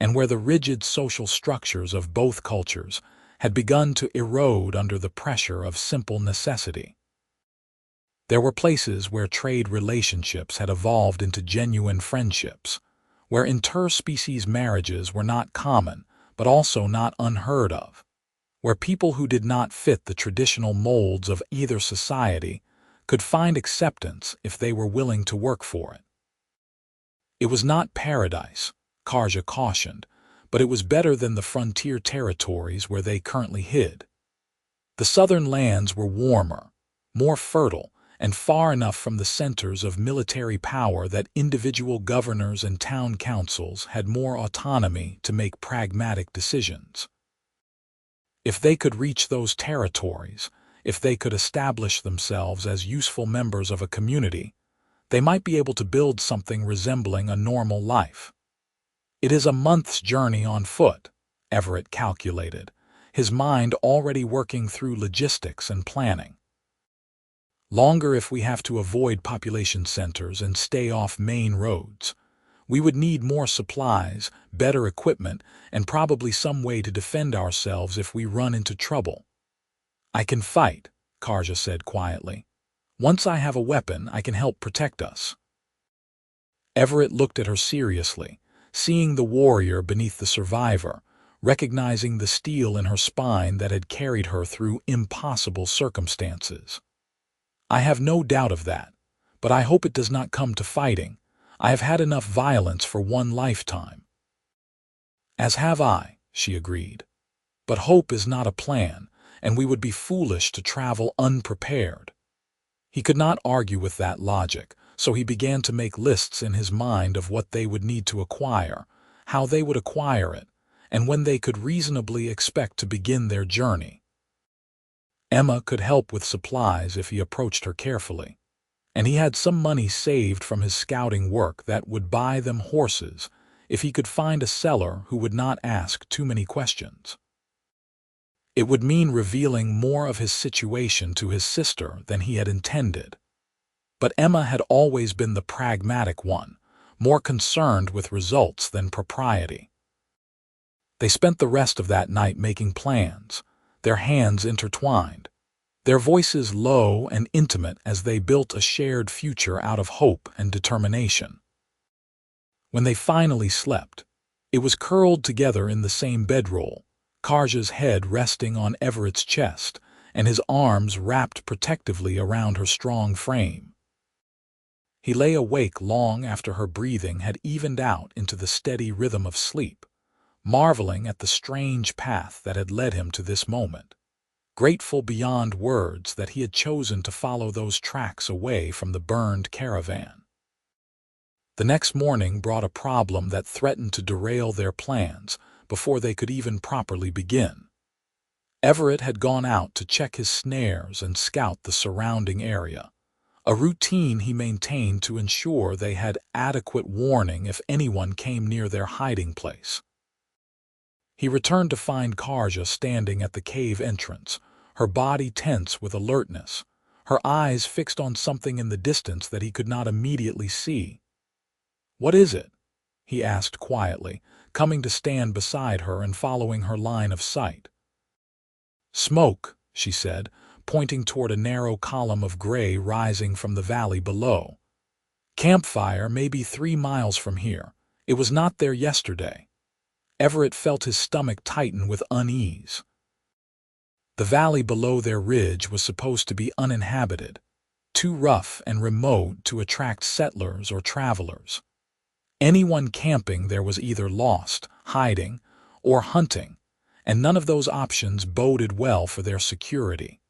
and where the rigid social structures of both cultures had begun to erode under the pressure of simple necessity. There were places where trade relationships had evolved into genuine friendships, where interspecies marriages were not common but also not unheard of, where people who did not fit the traditional molds of either society could find acceptance if they were willing to work for it. It was not paradise, Karja cautioned, but it was better than the frontier territories where they currently hid. The southern lands were warmer, more fertile, and far enough from the centers of military power that individual governors and town councils had more autonomy to make pragmatic decisions. If they could reach those territories, if they could establish themselves as useful members of a community, they might be able to build something resembling a normal life. "It is a month's journey on foot," Everett calculated, his mind already working through logistics and planning. "Longer if we have to avoid population centers and stay off main roads. We would need more supplies, better equipment, and probably some way to defend ourselves if we run into trouble." "I can fight," Karja said quietly. "Once I have a weapon, I can help protect us." Everett looked at her seriously, seeing the warrior beneath the survivor, recognizing the steel in her spine that had carried her through impossible circumstances. "I have no doubt of that, but I hope it does not come to fighting. I have had enough violence for one lifetime." "As have I," she agreed. "But hope is not a plan, and we would be foolish to travel unprepared." He could not argue with that logic, so he began to make lists in his mind of what they would need to acquire, how they would acquire it, and when they could reasonably expect to begin their journey. Emma could help with supplies if he approached her carefully, and he had some money saved from his scouting work that would buy them horses if he could find a seller who would not ask too many questions. It would mean revealing more of his situation to his sister than he had intended. But Emma had always been the pragmatic one, more concerned with results than propriety. They spent the rest of that night making plans, their hands intertwined, their voices low and intimate as they built a shared future out of hope and determination. When they finally slept, it was curled together in the same bedroll, Karja's head resting on Everett's chest, and his arms wrapped protectively around her strong frame. He lay awake long after her breathing had evened out into the steady rhythm of sleep, marveling at the strange path that had led him to this moment, grateful beyond words that he had chosen to follow those tracks away from the burned caravan. The next morning brought a problem that threatened to derail their plans before they could even properly begin. Everett had gone out to check his snares and scout the surrounding area, a routine he maintained to ensure they had adequate warning if anyone came near their hiding place. He returned to find Karja standing at the cave entrance, her body tense with alertness, her eyes fixed on something in the distance that he could not immediately see. "What is it?" he asked quietly, coming to stand beside her and following her line of sight. "Smoke," she said, pointing toward a narrow column of gray rising from the valley below. "Campfire may be 3 miles from here. It was not there yesterday." Everett felt his stomach tighten with unease. The valley below their ridge was supposed to be uninhabited, too rough and remote to attract settlers or travelers. Anyone camping there was either lost, hiding, or hunting, and none of those options boded well for their security.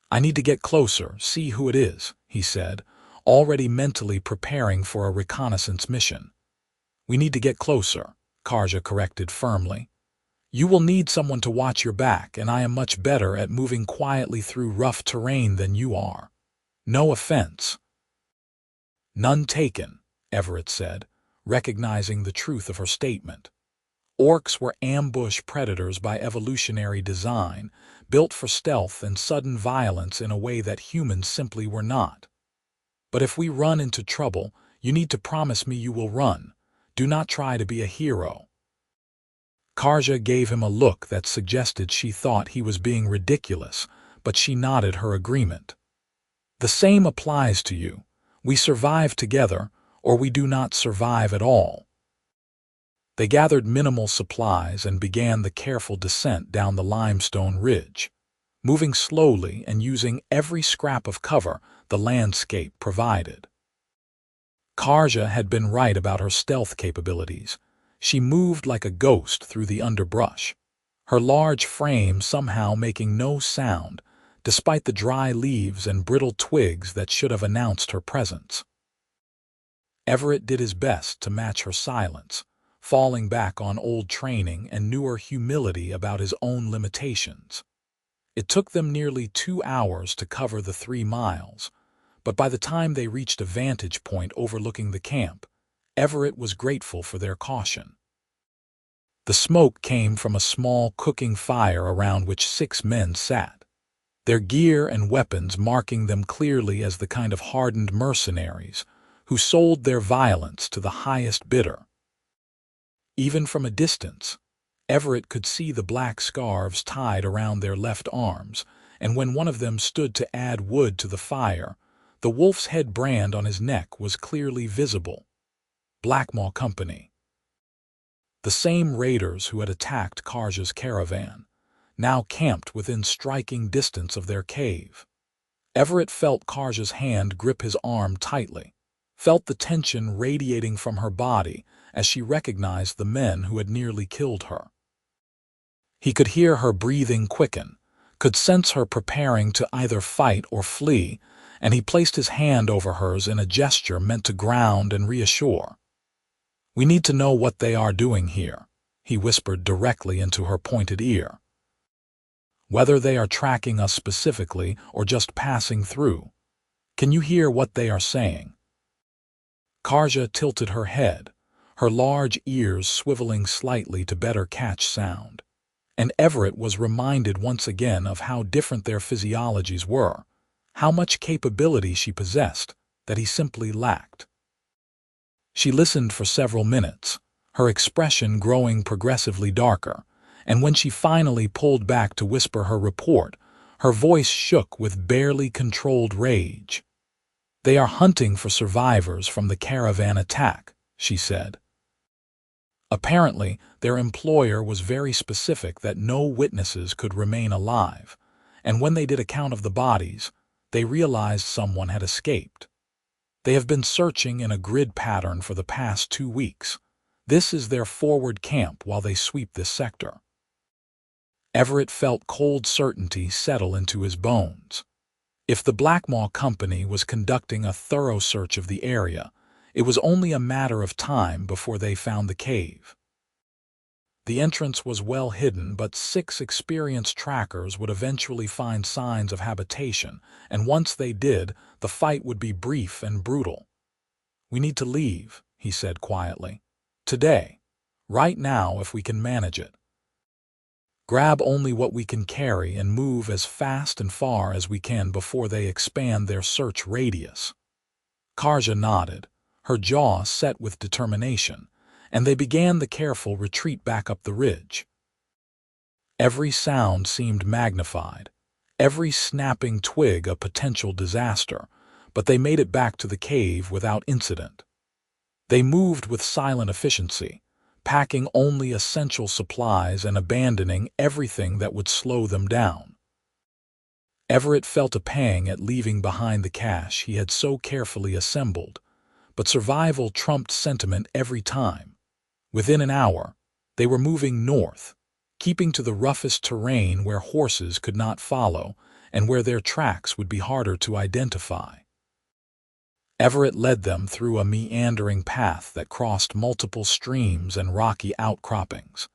"I need to get closer, see who it is," he said, already mentally preparing for a reconnaissance mission. "We need to get closer," Karja corrected firmly. "You will need someone to watch your back, and I am much better at moving quietly through rough terrain than you are. No offense." "None taken," Everett said, recognizing the truth of her statement. Orcs were ambush predators by evolutionary design, built for stealth and sudden violence in a way that humans simply were not. "But if we run into trouble, you need to promise me you will run. Do not try to be a hero." Karja gave him a look that suggested she thought he was being ridiculous, but she nodded her agreement. "The same applies to you. We survive together, or we do not survive at all." They gathered minimal supplies and began the careful descent down the limestone ridge, moving slowly and using every scrap of cover the landscape provided. Karja had been right about her stealth capabilities. She moved like a ghost through the underbrush, her large frame somehow making no sound, despite the dry leaves and brittle twigs that should have announced her presence. Everett did his best to match her silence, falling back on old training and newer humility about his own limitations. It took them nearly 2 hours to cover the 3 miles, but by the time they reached a vantage point overlooking the camp, Everett was grateful for their caution. The smoke came from a small cooking fire around which 6 men sat, their gear and weapons marking them clearly as the kind of hardened mercenaries who sold their violence to the highest bidder. Even from a distance, Everett could see the black scarves tied around their left arms, and when one of them stood to add wood to the fire, the wolf's head brand on his neck was clearly visible. Blackmaw Company. The same raiders who had attacked Karja's caravan, now camped within striking distance of their cave. Everett felt Karja's hand grip his arm tightly, felt the tension radiating from her body as she recognized the men who had nearly killed her. He could hear her breathing quicken, could sense her preparing to either fight or flee, and he placed his hand over hers in a gesture meant to ground and reassure. "We need to know what they are doing here," he whispered directly into her pointed ear. "Whether they are tracking us specifically or just passing through. Can you hear what they are saying?" Karja tilted her head, her large ears swiveling slightly to better catch sound, and Everett was reminded once again of how different their physiologies were, how much capability she possessed that he simply lacked. She listened for several minutes, her expression growing progressively darker, and when she finally pulled back to whisper her report, her voice shook with barely controlled rage. "They are hunting for survivors from the caravan attack," she said. Apparently, their employer was very specific that no witnesses could remain alive, and when they did a count of the bodies, they realized someone had escaped. They have been searching in a grid pattern for the past 2 weeks. This is their forward camp while they sweep this sector. Everett felt cold certainty settle into his bones. If the Blackmaw Company was conducting a thorough search of the area, it was only a matter of time before they found the cave. The entrance was well hidden, but 6 experienced trackers would eventually find signs of habitation, and once they did, the fight would be brief and brutal. "We need to leave," he said quietly. "Today. Right now, if we can manage it. Grab only what we can carry and move as fast and far as we can before they expand their search radius." Karja nodded, her jaw set with determination, and they began the careful retreat back up the ridge. Every sound seemed magnified, every snapping twig a potential disaster, but they made it back to the cave without incident. They moved with silent efficiency, packing only essential supplies and abandoning everything that would slow them down. Everett felt a pang at leaving behind the cache he had so carefully assembled, but survival trumped sentiment every time. Within an hour, they were moving north, keeping to the roughest terrain where horses could not follow and where their tracks would be harder to identify. Everett led them through a meandering path that crossed multiple streams and rocky outcroppings,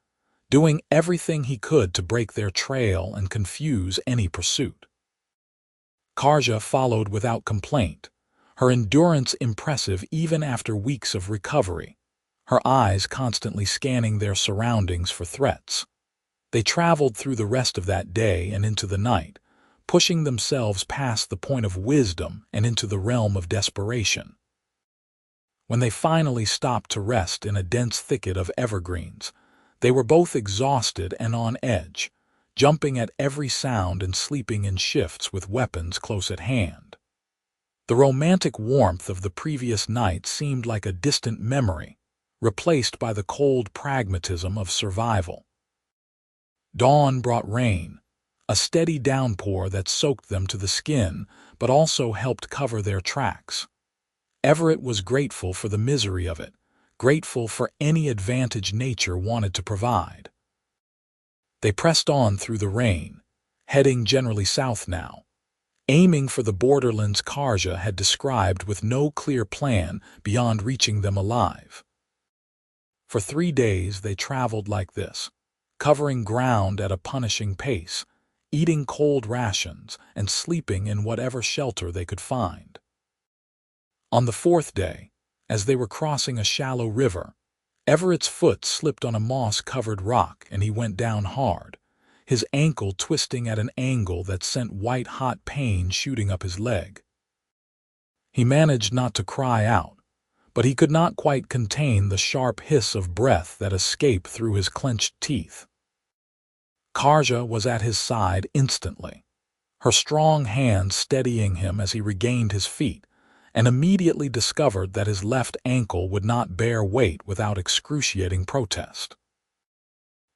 doing everything he could to break their trail and confuse any pursuit. Karja followed without complaint, her endurance impressive even after weeks of recovery, her eyes constantly scanning their surroundings for threats. They traveled through the rest of that day and into the night, pushing themselves past the point of wisdom and into the realm of desperation. When they finally stopped to rest in a dense thicket of evergreens, they were both exhausted and on edge, jumping at every sound and sleeping in shifts with weapons close at hand. The romantic warmth of the previous night seemed like a distant memory, replaced by the cold pragmatism of survival. Dawn brought rain, a steady downpour that soaked them to the skin but also helped cover their tracks. Everett was grateful for the misery of it, grateful for any advantage nature wanted to provide. They pressed on through the rain, heading generally south now, aiming for the borderlands Karja had described with no clear plan beyond reaching them alive. For 3 days they traveled like this, covering ground at a punishing pace, eating cold rations and sleeping in whatever shelter they could find. On the 4th day, as they were crossing a shallow river, Everett's foot slipped on a moss-covered rock and he went down hard, his ankle twisting at an angle that sent white-hot pain shooting up his leg. He managed not to cry out, but he could not quite contain the sharp hiss of breath that escaped through his clenched teeth. Karja was at his side instantly, her strong hand steadying him as he regained his feet, and immediately discovered that his left ankle would not bear weight without excruciating protest.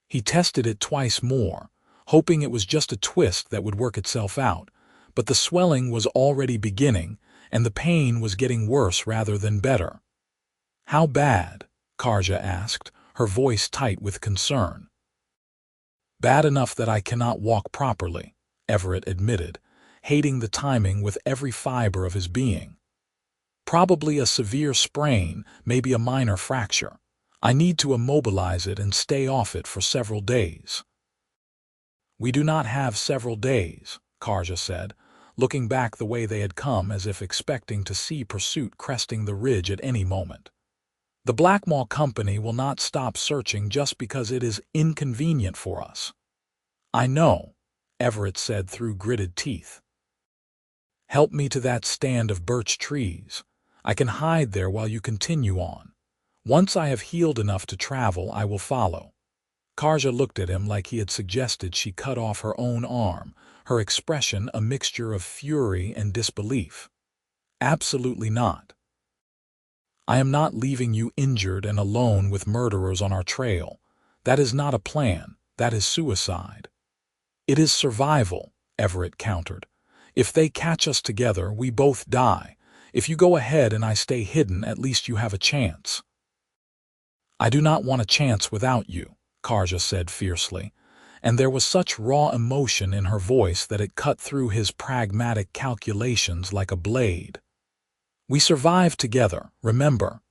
He tested it twice more, hoping it was just a twist that would work itself out, but the swelling was already beginning, and the pain was getting worse rather than better. "How bad?" Karja asked, her voice tight with concern. "Bad enough that I cannot walk properly," Everett admitted, hating the timing with every fiber of his being. "Probably a severe sprain, maybe a minor fracture. I need to immobilize it and stay off it for several days." "We do not have several days," Karja said, looking back the way they had come as if expecting to see pursuit cresting the ridge at any moment. "The Blackmaw Company will not stop searching just because it is inconvenient for us." "I know," Everett said through gritted teeth. "Help me to that stand of birch trees. I can hide there while you continue on. Once I have healed enough to travel, I will follow." Karja looked at him like he had suggested she cut off her own arm, her expression a mixture of fury and disbelief. "Absolutely not." I am not leaving you injured and alone with murderers on our trail. That is not a plan. That is suicide." "It is survival," Everett countered. "If they catch us together, we both die. If you go ahead and I stay hidden, at least you have a chance." "I do not want a chance without you," Karja said fiercely, and there was such raw emotion in her voice that it cut through his pragmatic calculations like a blade. "We survived together, remember.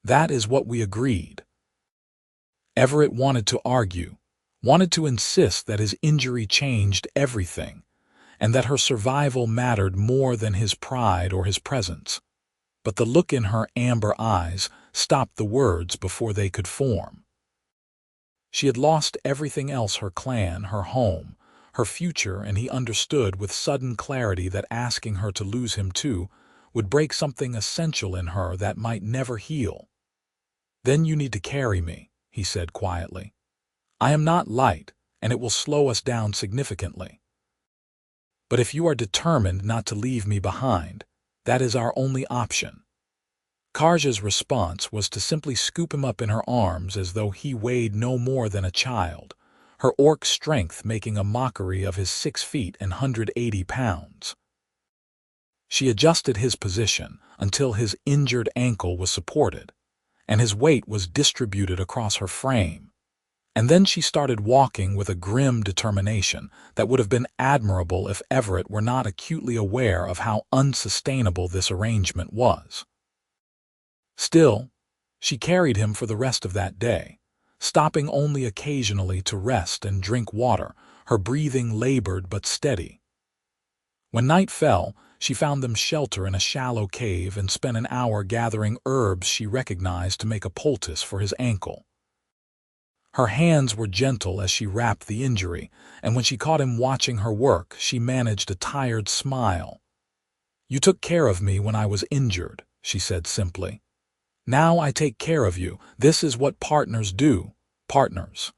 That is what we agreed." Everett wanted to argue, wanted to insist that his injury changed everything, and that her survival mattered more than his pride or his presence. But the look in her amber eyes stopped the words before they could form. She had lost everything else: her clan, her home, her future, and he understood with sudden clarity that asking her to lose him too would break something essential in her that might never heal. "Then you need to carry me," he said quietly. "I am not light, and it will slow us down significantly. But if you are determined not to leave me behind, that is our only option." Karja's response was to simply scoop him up in her arms as though he weighed no more than a child, her orc strength making a mockery of his 6 feet and 180 pounds. She adjusted his position until his injured ankle was supported, and his weight was distributed across her frame. And then she started walking with a grim determination that would have been admirable if Everett were not acutely aware of how unsustainable this arrangement was. Still, she carried him for the rest of that day, stopping only occasionally to rest and drink water, her breathing labored but steady. When night fell, she found them shelter in a shallow cave and spent an hour gathering herbs she recognized to make a poultice for his ankle. Her hands were gentle as she wrapped the injury, and when she caught him watching her work, she managed a tired smile. "You took care of me when I was injured," she said simply. "Now I take care of you. This is what partners do. Partners."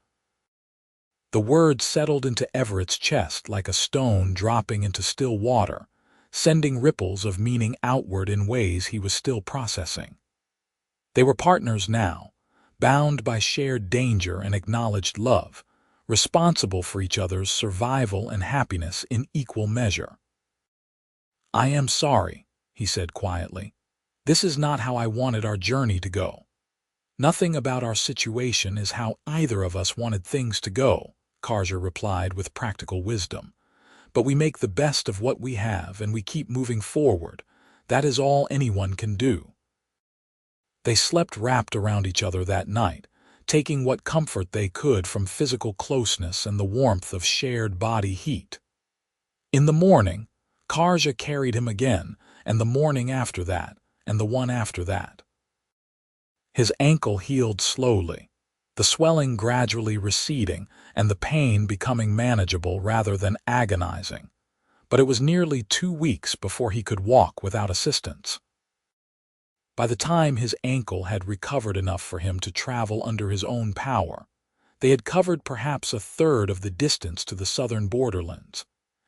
The word settled into Everett's chest like a stone dropping into still water, sending ripples of meaning outward in ways he was still processing. They were partners now, bound by shared danger and acknowledged love, responsible for each other's survival and happiness in equal measure. "I am sorry," he said quietly. "This is not how I wanted our journey to go. Nothing about our situation is how either of us wanted things to go," Karja replied with practical wisdom. "But we make the best of what we have and we keep moving forward. That is all anyone can do." They slept wrapped around each other that night, taking what comfort they could from physical closeness and the warmth of shared body heat. In the morning, Karja carried him again, and the morning after that, and the one after that. His ankle healed slowly, the swelling gradually receding and the pain becoming manageable rather than agonizing, but it was nearly 2 weeks before he could walk without assistance. By the time his ankle had recovered enough for him to travel under his own power, they had covered perhaps a third of the distance to the southern borderlands,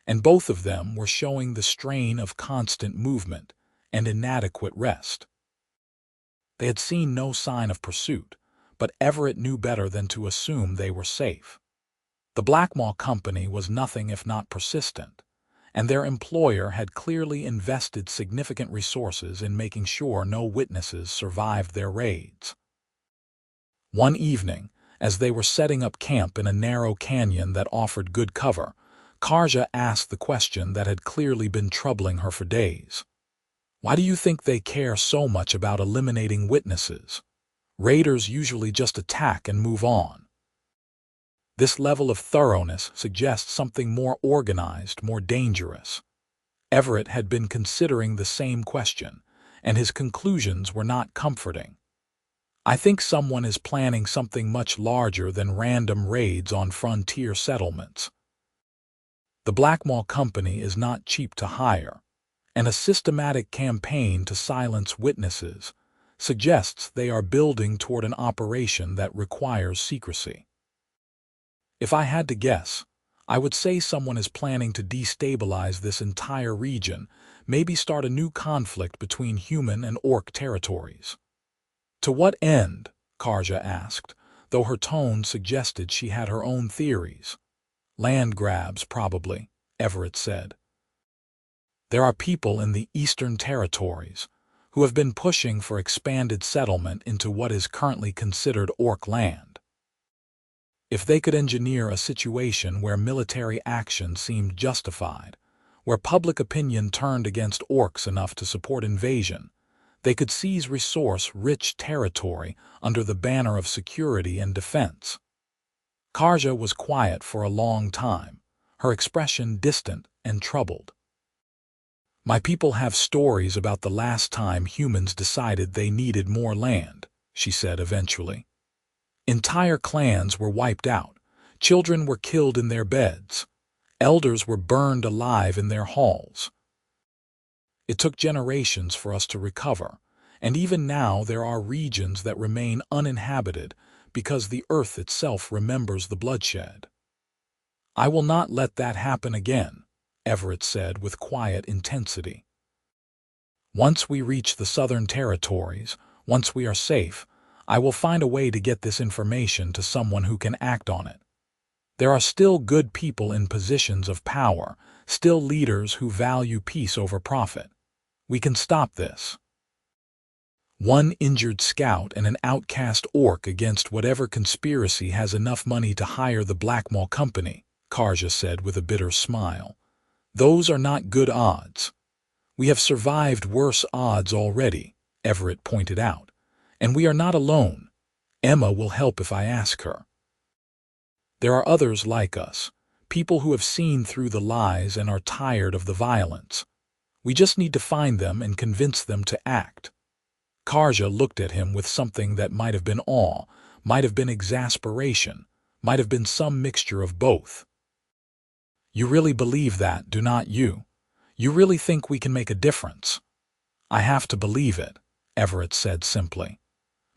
and both of them were showing the strain of constant movement and inadequate rest. They had seen no sign of pursuit, but Everett knew better than to assume they were safe. The Blackmaw Company was nothing if not persistent, and their employer had clearly invested significant resources in making sure no witnesses survived their raids. One evening, as they were setting up camp in a narrow canyon that offered good cover, Karja asked the question that had clearly been troubling her for days. "Why do you think they care so much about eliminating witnesses? Raiders usually just attack and move on." This level of thoroughness suggests something more organized, more dangerous. Everett had been considering the same question, and his conclusions were not comforting. "I think someone is planning something much larger than random raids on frontier settlements. The Blackmaw Company is not cheap to hire, and a systematic campaign to silence witnesses suggests they are building toward an operation that requires secrecy. If I had to guess, I would say someone is planning to destabilize this entire region, maybe start a new conflict between human and orc territories." To what end? Karja asked, though her tone suggested she had her own theories. Land grabs, probably, Everett said. There are people in the Eastern Territories who have been pushing for expanded settlement into what is currently considered Orc land. If they could engineer a situation where military action seemed justified, where public opinion turned against Orcs enough to support invasion, they could seize resource-rich territory under the banner of security and defense. Karja was quiet for a long time, her expression distant and troubled. My people have stories about the last time humans decided they needed more land, she said eventually. Entire clans were wiped out, children were killed in their beds, elders were burned alive in their halls. It took generations for us to recover, and even now there are regions that remain uninhabited because the earth itself remembers the bloodshed. I will not let that happen again, Everett said with quiet intensity. Once we reach the Southern Territories, once we are safe, I will find a way to get this information to someone who can act on it. There are still good people in positions of power, still leaders who value peace over profit. We can stop this. One injured scout and an outcast orc against whatever conspiracy has enough money to hire the Blackmaw Company, Karja said with a bitter smile. Those are not good odds. We have survived worse odds already, Everett pointed out. And we are not alone. Emma will help if I ask her. There are others like us, people who have seen through the lies and are tired of the violence. We just need to find them and convince them to act. Karja looked at him with something that might have been awe, might have been exasperation, might have been some mixture of both. You really believe that, do not you? You really think we can make a difference? I have to believe it, Everett said simply.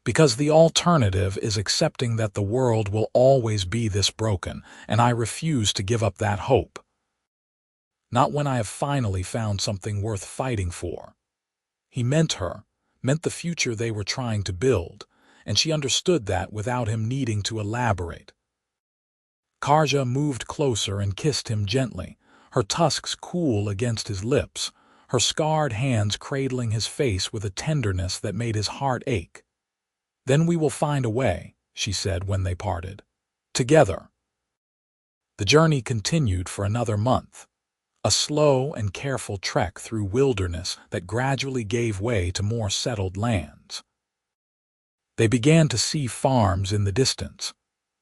Because the alternative is accepting that the world will always be this broken, and I refuse to give up that hope. Not when I have finally found something worth fighting for. He meant her, meant the future they were trying to build, and she understood that without him needing to elaborate. Karja moved closer and kissed him gently, her tusks cool against his lips, her scarred hands cradling his face with a tenderness that made his heart ache. Then we will find a way, she said when they parted. Together. The journey continued for another month, a slow and careful trek through wilderness that gradually gave way to more settled lands. They began to see farms in the distance,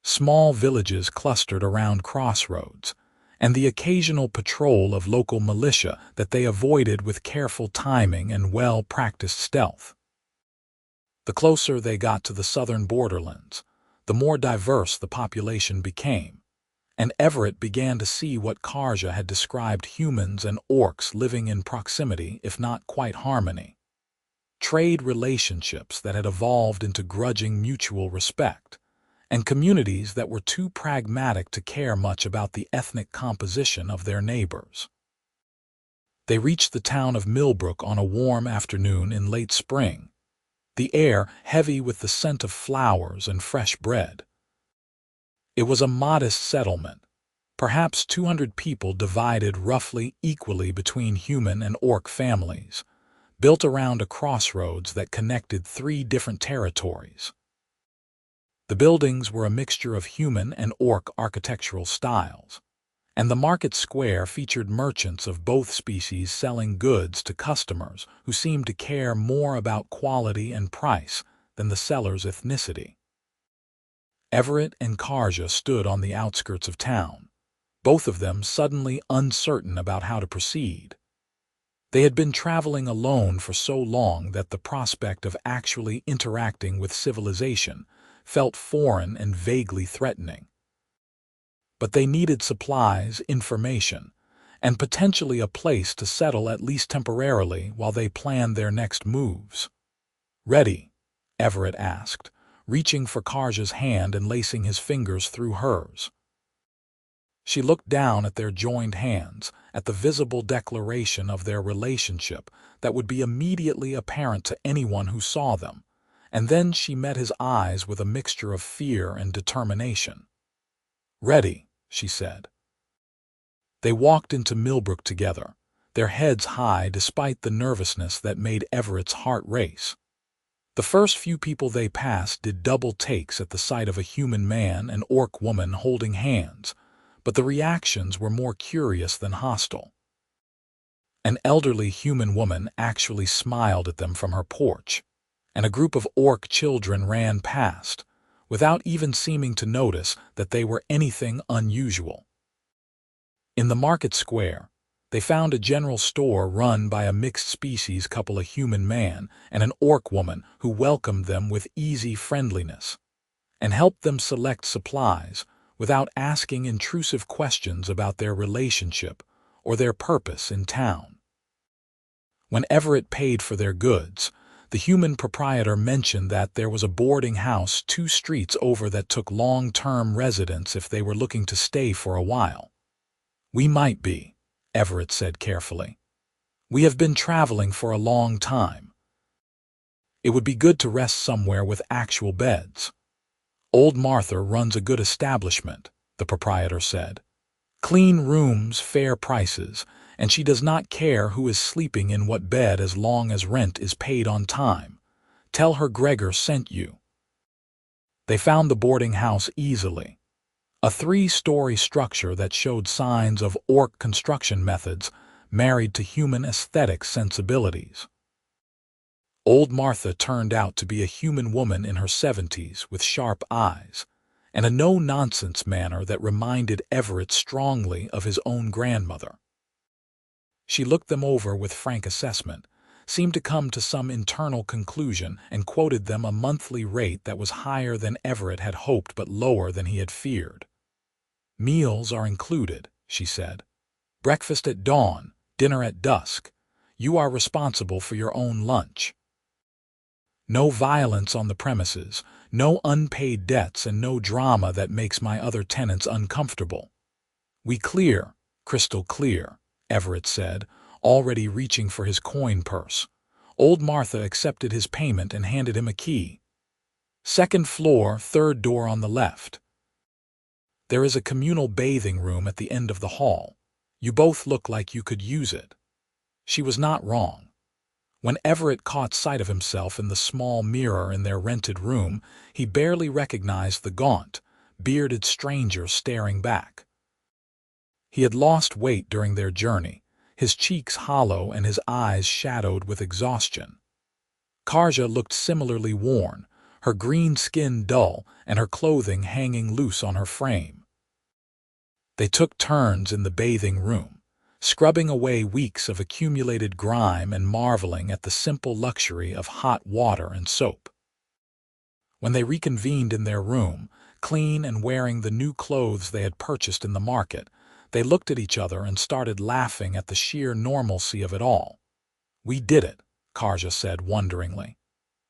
small villages clustered around crossroads, and the occasional patrol of local militia that they avoided with careful timing and well-practiced stealth. The closer they got to the southern borderlands, the more diverse the population became, and Everett began to see what Karja had described humans and orcs living in proximity, if not quite harmony. Trade relationships that had evolved into grudging mutual respect, and communities that were too pragmatic to care much about the ethnic composition of their neighbors. They reached the town of Millbrook on a warm afternoon in late spring, the air heavy with the scent of flowers and fresh bread. It was a modest settlement, perhaps 200 people divided roughly equally between human and orc families, built around a crossroads that connected 3 different territories. The buildings were a mixture of human and orc architectural styles, and the market square featured merchants of both species selling goods to customers who seemed to care more about quality and price than the seller's ethnicity. Everett and Karja stood on the outskirts of town, both of them suddenly uncertain about how to proceed. They had been traveling alone for so long that the prospect of actually interacting with civilization felt foreign and vaguely threatening. But they needed supplies, information, and potentially a place to settle at least temporarily while they planned their next moves. "Ready?" Everett asked, reaching for Karja's hand and lacing his fingers through hers. She looked down at their joined hands, at the visible declaration of their relationship that would be immediately apparent to anyone who saw them, and then she met his eyes with a mixture of fear and determination. "Ready," she said. They walked into Millbrook together, their heads high despite the nervousness that made Everett's heart race. The first few people they passed did double takes at the sight of a human man and orc woman holding hands, but the reactions were more curious than hostile. An elderly human woman actually smiled at them from her porch, and a group of orc children ran past, without even seeming to notice that they were anything unusual. In the market square, they found a general store run by a mixed-species couple, a human man and an orc woman, who welcomed them with easy friendliness and helped them select supplies without asking intrusive questions about their relationship or their purpose in town. When Everett paid for their goods, the human proprietor mentioned that there was a boarding house 2 streets over that took long-term residents if they were looking to stay for a while. "We might be," Everett said carefully. "We have been traveling for a long time. It would be good to rest somewhere with actual beds." "Old Martha runs a good establishment," the proprietor said. "Clean rooms, fair prices, and she does not care who is sleeping in what bed as long as rent is paid on time. Tell her Gregor sent you." They found the boarding house easily. A 3-story structure that showed signs of orc construction methods married to human aesthetic sensibilities. Old Martha turned out to be a human woman in her 70s with sharp eyes and a no-nonsense manner that reminded Everett strongly of his own grandmother. She looked them over with frank assessment, seemed to come to some internal conclusion, and quoted them a monthly rate that was higher than Everett had hoped but lower than he had feared. "Meals are included," she said. "Breakfast at dawn, dinner at dusk. You are responsible for your own lunch. No violence on the premises, no unpaid debts, and no drama that makes my other tenants uncomfortable." "We clear, crystal clear," Everett said, already reaching for his coin purse. Old Martha accepted his payment and handed him a key. "Second floor, 3rd door on the left. There is a communal bathing room at the end of the hall. You both look like you could use it." She was not wrong. When Everett caught sight of himself in the small mirror in their rented room, he barely recognized the gaunt, bearded stranger staring back. He had lost weight during their journey, his cheeks hollow and his eyes shadowed with exhaustion. Karja looked similarly worn, her green skin dull and her clothing hanging loose on her frame. They took turns in the bathing room, scrubbing away weeks of accumulated grime and marveling at the simple luxury of hot water and soap. When they reconvened in their room, clean and wearing the new clothes they had purchased in the market, they looked at each other and started laughing at the sheer normalcy of it all. "We did it," Karja said wonderingly.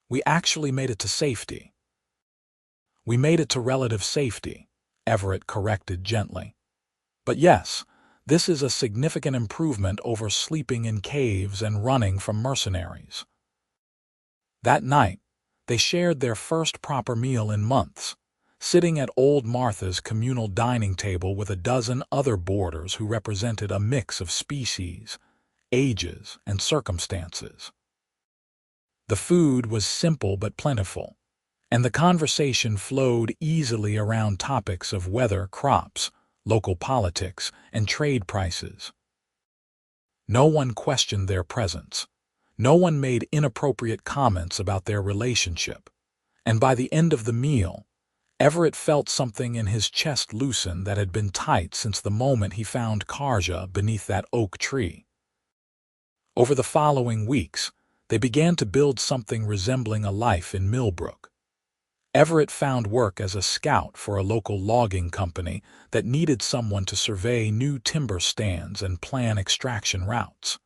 "We actually made it to safety." "We made it to relative safety," Everett corrected gently. "But yes, this is a significant improvement over sleeping in caves and running from mercenaries." That night, they shared their first proper meal in months, sitting at Old Martha's communal dining table with a dozen other boarders who represented a mix of species, ages, and circumstances. The food was simple but plentiful, and the conversation flowed easily around topics of weather, crops, local politics, and trade prices. No one questioned their presence. No one made inappropriate comments about their relationship. And by the end of the meal, Everett felt something in his chest loosen that had been tight since the moment he found Karja beneath that oak tree. Over the following weeks, they began to build something resembling a life in Millbrook. Everett found work as a scout for a local logging company that needed someone to survey new timber stands and plan extraction routes.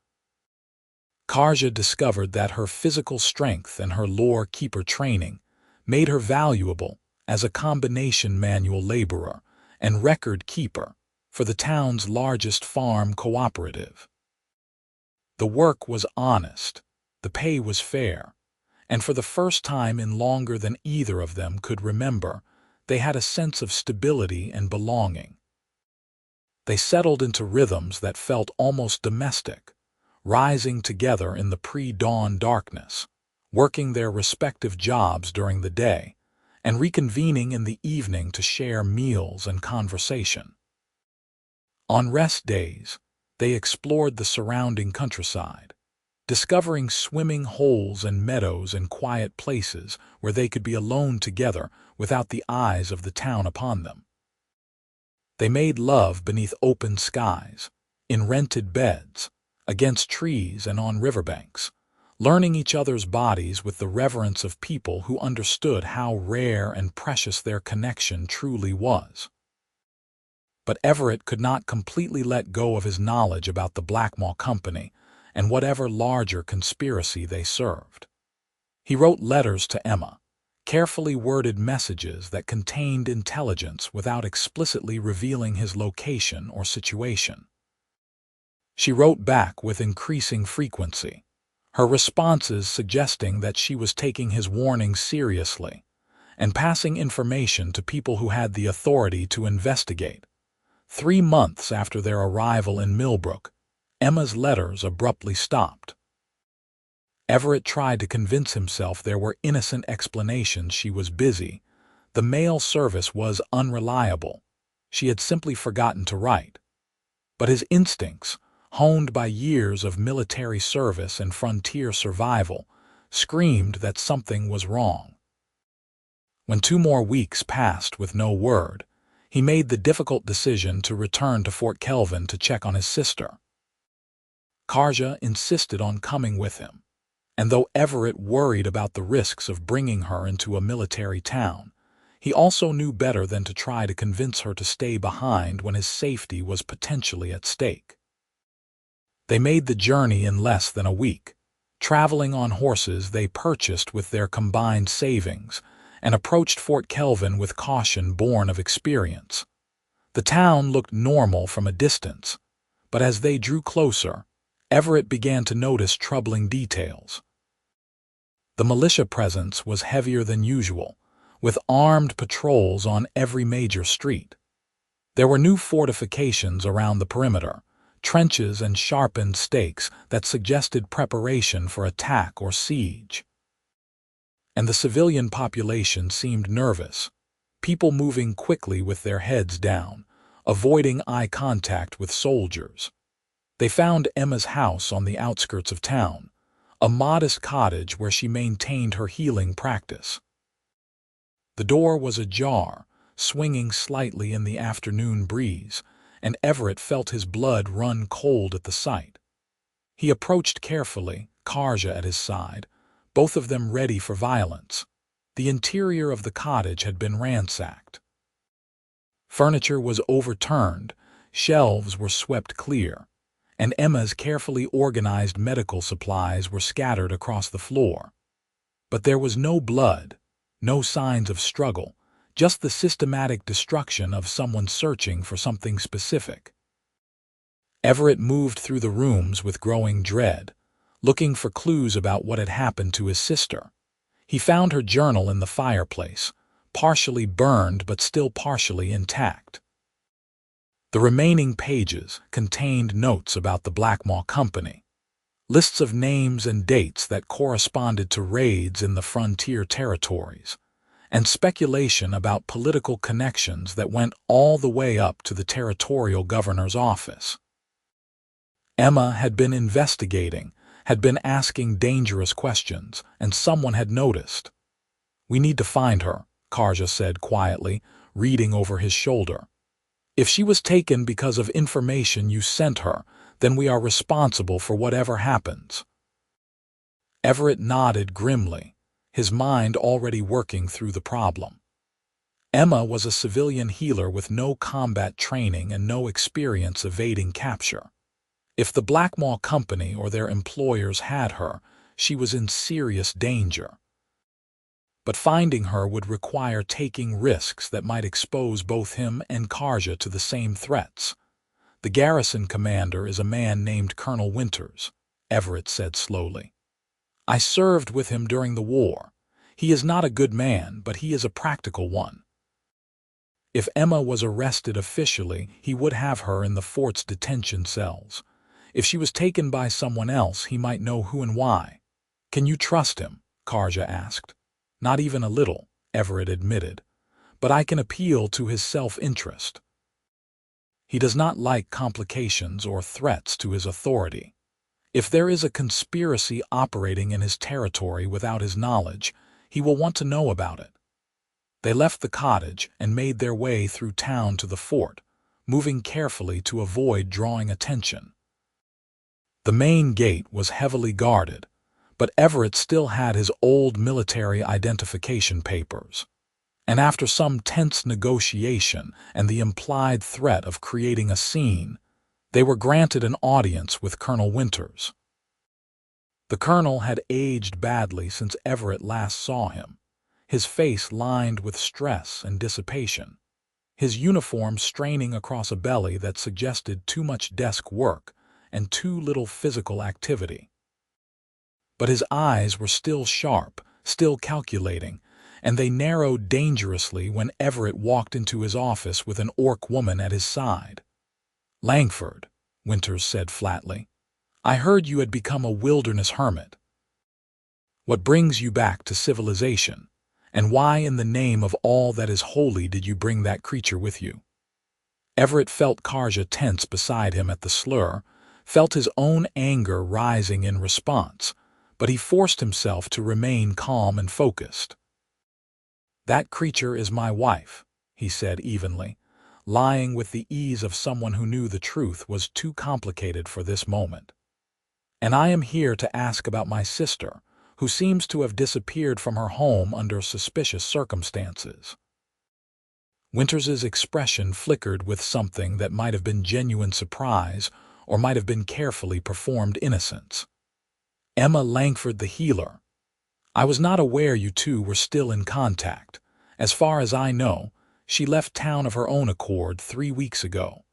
Karja discovered that her physical strength and her lore keeper training made her valuable as a combination manual laborer and record keeper for the town's largest farm cooperative. The work was honest, the pay was fair, and for the first time in longer than either of them could remember, they had a sense of stability and belonging. They settled into rhythms that felt almost domestic, rising together in the pre-dawn darkness, working their respective jobs during the day, and reconvening in the evening to share meals and conversation. On rest days, they explored the surrounding countryside, discovering swimming holes and meadows and quiet places where they could be alone together without the eyes of the town upon them. They made love beneath open skies, in rented beds, against trees and on riverbanks, learning each other's bodies with the reverence of people who understood how rare and precious their connection truly was. But Everett could not completely let go of his knowledge about the Blackmaw Company and whatever larger conspiracy they served. He wrote letters to Emma, carefully worded messages that contained intelligence without explicitly revealing his location or situation. She wrote back with increasing frequency, her responses suggesting that she was taking his warnings seriously and passing information to people who had the authority to investigate. 3 months after their arrival in Millbrook, Emma's letters abruptly stopped. Everett tried to convince himself there were innocent explanations. She was busy. The mail service was unreliable. She had simply forgotten to write. But his instincts, honed by years of military service and frontier survival, screamed that something was wrong. When 2 more weeks passed with no word, he made the difficult decision to return to Fort Kelvin to check on his sister. Karja insisted on coming with him, and though Everett worried about the risks of bringing her into a military town, he also knew better than to try to convince her to stay behind when his safety was potentially at stake. They made the journey in less than a week, traveling on horses they purchased with their combined savings, and approached Fort Kelvin with caution born of experience. The town looked normal from a distance, but as they drew closer, Everett began to notice troubling details. The militia presence was heavier than usual, with armed patrols on every major street. There were new fortifications around the perimeter, trenches and sharpened stakes that suggested preparation for attack or siege. And the civilian population seemed nervous, people moving quickly with their heads down, avoiding eye contact with soldiers. They found Emma's house on the outskirts of town, a modest cottage where she maintained her healing practice. The door was ajar, swinging slightly in the afternoon breeze, and Everett felt his blood run cold at the sight. He approached carefully, Karja at his side, both of them ready for violence. The interior of the cottage had been ransacked. Furniture was overturned, shelves were swept clear, and Emma's carefully organized medical supplies were scattered across the floor. But there was no blood, no signs of struggle, just the systematic destruction of someone searching for something specific. Everett moved through the rooms with growing dread, looking for clues about what had happened to his sister. He found her journal in the fireplace, partially burned but still partially intact. The remaining pages contained notes about the Blackmaw Company, lists of names and dates that corresponded to raids in the frontier territories, and speculation about political connections that went all the way up to the territorial governor's office. Emma had been investigating, had been asking dangerous questions, and someone had noticed. "We need to find her," Karja said quietly, reading over his shoulder. "If she was taken because of information you sent her, then we are responsible for whatever happens." Everett nodded grimly, his mind already working through the problem. Emma was a civilian healer with no combat training and no experience evading capture. If the Blackmaw Company or their employers had her, she was in serious danger. But finding her would require taking risks that might expose both him and Karja to the same threats. "The garrison commander is a man named Colonel Winters," Everett said slowly. I served with him during the war. He is not a good man, but he is a practical one. If Emma was arrested officially, he would have her in the fort's detention cells. If she was taken by someone else, he might know who and why. Can you trust him? Karja asked. Not even a little, Everett admitted. But I can appeal to his self-interest. He does not like complications or threats to his authority. If there is a conspiracy operating in his territory without his knowledge, he will want to know about it. They left the cottage and made their way through town to the fort, moving carefully to avoid drawing attention. The main gate was heavily guarded, but Everett still had his old military identification papers. And after some tense negotiation and the implied threat of creating a scene, they were granted an audience with Colonel Winters. The colonel had aged badly since Everett last saw him, his face lined with stress and dissipation, his uniform straining across a belly that suggested too much desk work and too little physical activity. But his eyes were still sharp, still calculating, and they narrowed dangerously when Everett walked into his office with an orc woman at his side. "Langford," Winters said flatly, "I heard you had become a wilderness hermit. What brings you back to civilization, and why in the name of all that is holy did you bring that creature with you?" Everett felt Karja tense beside him at the slur, felt his own anger rising in response, but he forced himself to remain calm and focused. "That creature is my wife," he said evenly, lying with the ease of someone who knew the truth was too complicated for this moment. "And I am here to ask about my sister, who seems to have disappeared from her home under suspicious circumstances." Winters's expression flickered with something that might have been genuine surprise or might have been carefully performed innocence. "Emma Langford the healer. I was not aware you two were still in contact. As far as I know, she left town of her own accord 3 weeks ago.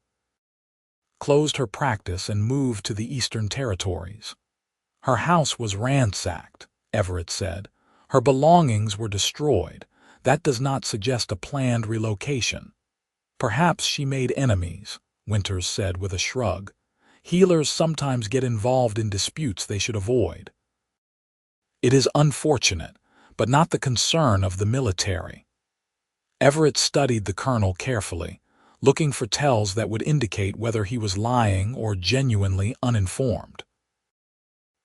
Closed her practice and moved to the Eastern Territories. Her house was ransacked," Everett said. "Her belongings were destroyed. That does not suggest a planned relocation." "Perhaps she made enemies," Winters said with a shrug. "Healers sometimes get involved in disputes they should avoid." "It is unfortunate, but not the concern of the military." Everett studied the colonel carefully, looking for tells that would indicate whether he was lying or genuinely uninformed.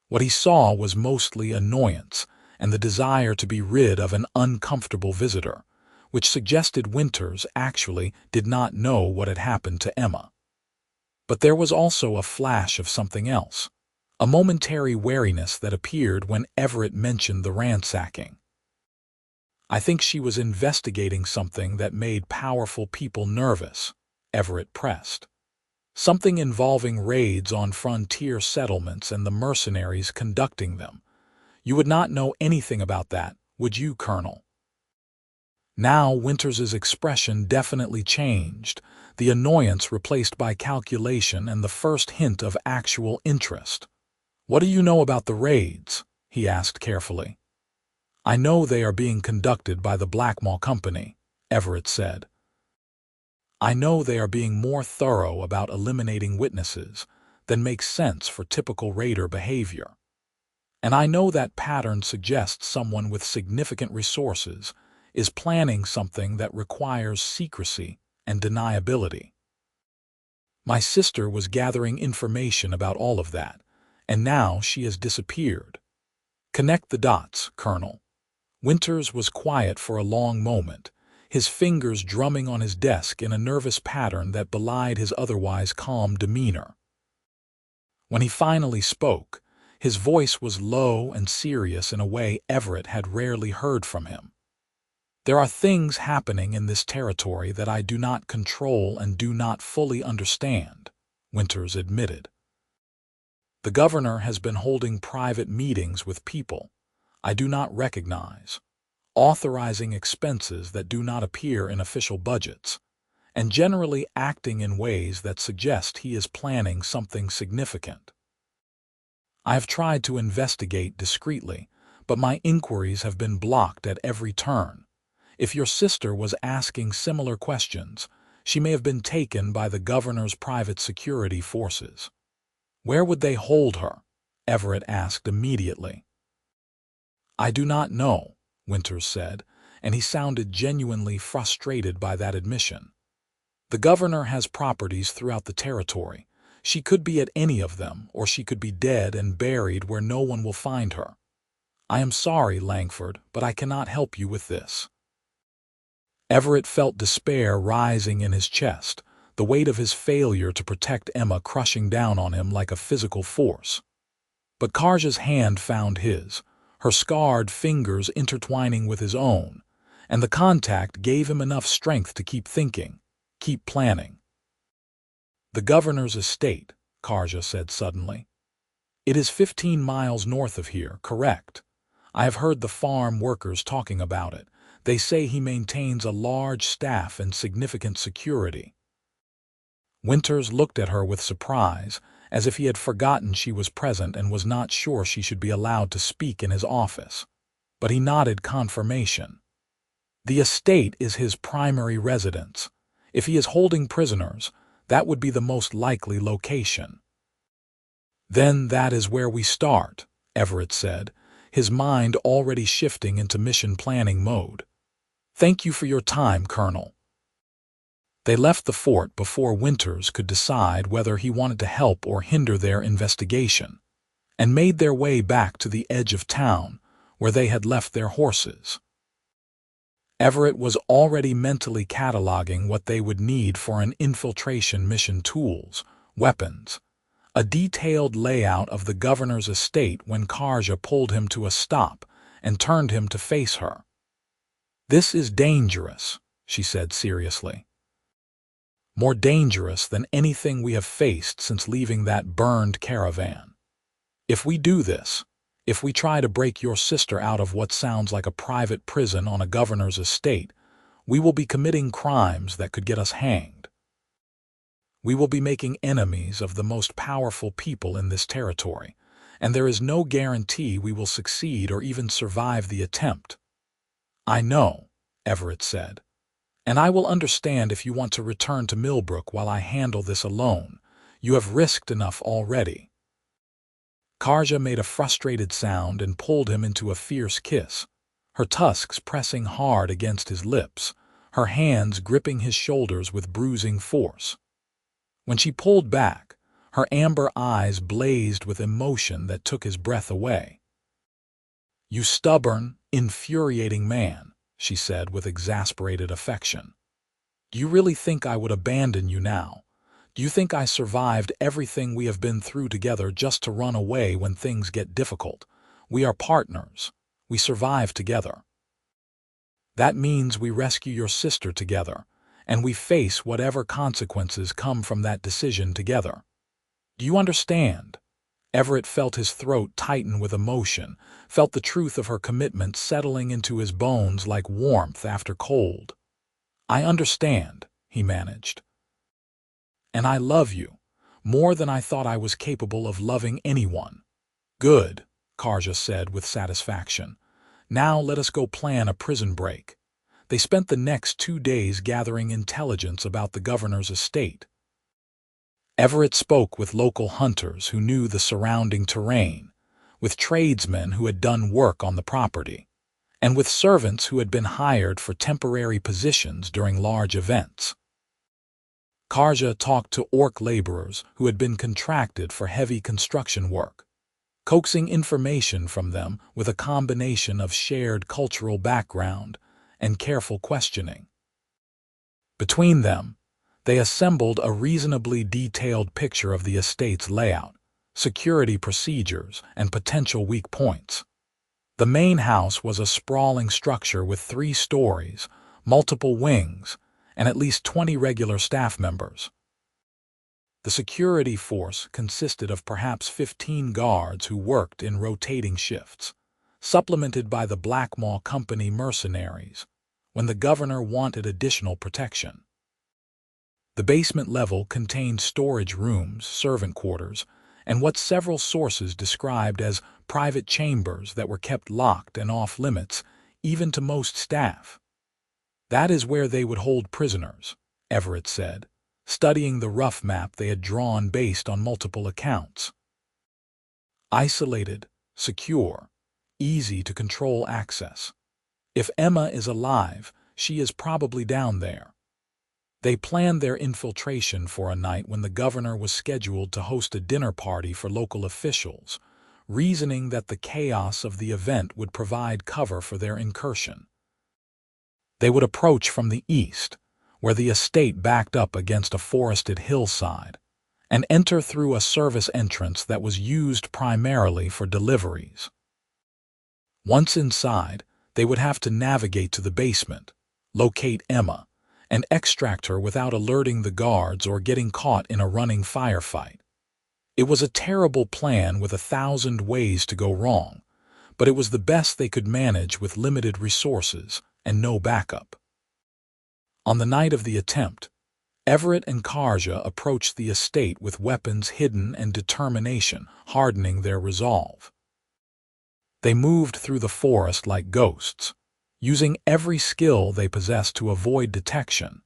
What he saw was mostly annoyance and the desire to be rid of an uncomfortable visitor, which suggested Winters actually did not know what had happened to Emma. But there was also a flash of something else, a momentary wariness that appeared when Everett mentioned the ransacking. "I think she was investigating something that made powerful people nervous," Everett pressed. "Something involving raids on frontier settlements and the mercenaries conducting them. You would not know anything about that, would you, Colonel?" Now Winters's expression definitely changed, the annoyance replaced by calculation and the first hint of actual interest. "What do you know about the raids?" he asked carefully. "I know they are being conducted by the Blackmaw Company," Everett said. "I know they are being more thorough about eliminating witnesses than makes sense for typical raider behavior. And I know that pattern suggests someone with significant resources is planning something that requires secrecy and deniability. My sister was gathering information about all of that, and now she has disappeared. Connect the dots, Colonel." Winters was quiet for a long moment, his fingers drumming on his desk in a nervous pattern that belied his otherwise calm demeanor. When he finally spoke, his voice was low and serious in a way Everett had rarely heard from him. "There are things happening in this territory that I do not control and do not fully understand," Winters admitted. "The governor has been holding private meetings with people I do not recognize, authorizing expenses that do not appear in official budgets, and generally acting in ways that suggest he is planning something significant. I have tried to investigate discreetly, but my inquiries have been blocked at every turn. If your sister was asking similar questions, she may have been taken by the governor's private security forces. Where would they hold her? Everett asked immediately. I do not know, Winters said, and he sounded genuinely frustrated by that admission. The governor has properties throughout the territory. She could be at any of them, or she could be dead and buried where no one will find her. I am sorry, Langford, but I cannot help you with this. Everett felt despair rising in his chest, the weight of his failure to protect Emma crushing down on him like a physical force. But Karja's hand found his, her scarred fingers intertwining with his own, and the contact gave him enough strength to keep thinking, keep planning. The governor's estate, Karja said suddenly. It is 15 miles north of here, correct? I have heard the farm workers talking about it. They say he maintains a large staff and significant security. Winters looked at her with surprise, as if he had forgotten she was present and was not sure she should be allowed to speak in his office. But he nodded confirmation. The estate is his primary residence. If he is holding prisoners, that would be the most likely location. Then that is where we start, Everett said, his mind already shifting into mission planning mode. Thank you for your time, Colonel. They left the fort before Winters could decide whether he wanted to help or hinder their investigation, and made their way back to the edge of town, where they had left their horses. Everett was already mentally cataloging what they would need for an infiltration mission: tools, weapons, a detailed layout of the governor's estate when Karja pulled him to a stop and turned him to face her. This is dangerous, she said seriously. More dangerous than anything we have faced since leaving that burned caravan. If we do this, if we try to break your sister out of what sounds like a private prison on a governor's estate, we will be committing crimes that could get us hanged. We will be making enemies of the most powerful people in this territory, and there is no guarantee we will succeed or even survive the attempt. I know, Everett said, and I will understand if you want to return to Millbrook while I handle this alone. You have risked enough already. Karja made a frustrated sound and pulled him into a fierce kiss, her tusks pressing hard against his lips, her hands gripping his shoulders with bruising force. When she pulled back, her amber eyes blazed with emotion that took his breath away. You stubborn, infuriating man, she said with exasperated affection. Do you really think I would abandon you now? Do you think I survived everything we have been through together just to run away when things get difficult? We are partners. We survive together. That means we rescue your sister together, and we face whatever consequences come from that decision together. Do you understand? Everett felt his throat tighten with emotion, felt the truth of her commitment settling into his bones like warmth after cold. I understand, he managed. And I love you, more than I thought I was capable of loving anyone. Good, Karja said with satisfaction. Now let us go plan a prison break. They spent the next 2 days gathering intelligence about the governor's estate. Everett spoke with local hunters who knew the surrounding terrain, with tradesmen who had done work on the property, and with servants who had been hired for temporary positions during large events. Karja talked to orc laborers who had been contracted for heavy construction work, coaxing information from them with a combination of shared cultural background and careful questioning. Between them, they assembled a reasonably detailed picture of the estate's layout, security procedures, and potential weak points. The main house was a sprawling structure with 3 stories, multiple wings, and at least 20 regular staff members. The security force consisted of perhaps 15 guards who worked in rotating shifts, supplemented by the Blackmaw Company mercenaries, when the governor wanted additional protection. The basement level contained storage rooms, servant quarters, and what several sources described as private chambers that were kept locked and off-limits, even to most staff. That is where they would hold prisoners, Everett said, studying the rough map they had drawn based on multiple accounts. Isolated, secure, easy to control access. If Emma is alive, she is probably down there. They planned their infiltration for a night when the governor was scheduled to host a dinner party for local officials, reasoning that the chaos of the event would provide cover for their incursion. They would approach from the east, where the estate backed up against a forested hillside, and enter through a service entrance that was used primarily for deliveries. Once inside, they would have to navigate to the basement, locate Emma, and extract her without alerting the guards or getting caught in a running firefight. It was a terrible plan with 1,000 ways to go wrong, but it was the best they could manage with limited resources and no backup. On the night of the attempt, Everett and Karja approached the estate with weapons hidden and determination, hardening their resolve. They moved through the forest like ghosts, using every skill they possessed to avoid detection,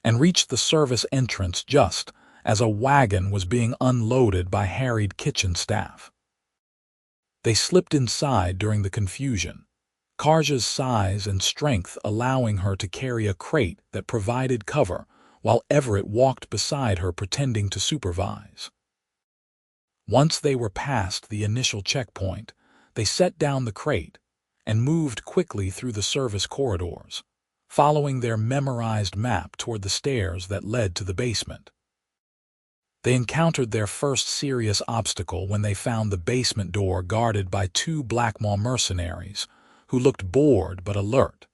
and reached the service entrance just as a wagon was being unloaded by harried kitchen staff. They slipped inside during the confusion, Karja's size and strength allowing her to carry a crate that provided cover while Everett walked beside her pretending to supervise. Once they were past the initial checkpoint, they set down the crate and moved quickly through the service corridors, following their memorized map toward the stairs that led to the basement. They encountered their first serious obstacle when they found the basement door guarded by 2 Blackmaw mercenaries who looked bored but alert.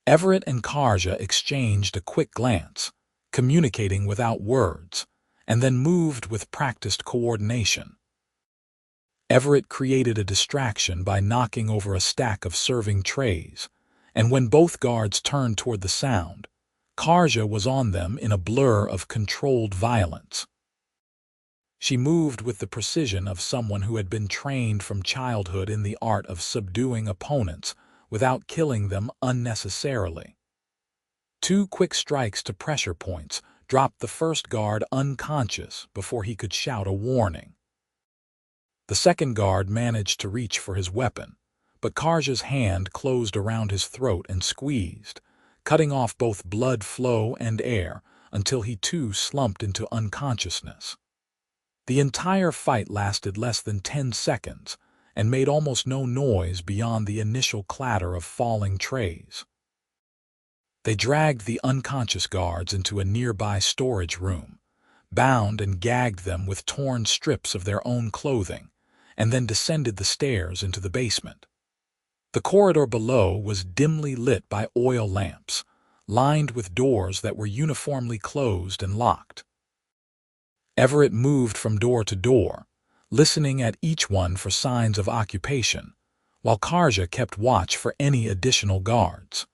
Everett and Karja exchanged a quick glance, communicating without words, and then moved with practiced coordination. Everett created a distraction by knocking over a stack of serving trays, and when both guards turned toward the sound, Karja was on them in a blur of controlled violence. She moved with the precision of someone who had been trained from childhood in the art of subduing opponents without killing them unnecessarily. 2 quick strikes to pressure points dropped the first guard unconscious before he could shout a warning. The second guard managed to reach for his weapon, but Karja's hand closed around his throat and squeezed, cutting off both blood flow and air until he too slumped into unconsciousness. The entire fight lasted less than 10 seconds and made almost no noise beyond the initial clatter of falling trays. They dragged the unconscious guards into a nearby storage room, bound and gagged them with torn strips of their own clothing, and then descended the stairs into the basement. The corridor below was dimly lit by oil lamps, lined with doors that were uniformly closed and locked. Everett moved from door to door, listening at each one for signs of occupation, while Karja kept watch for any additional guards.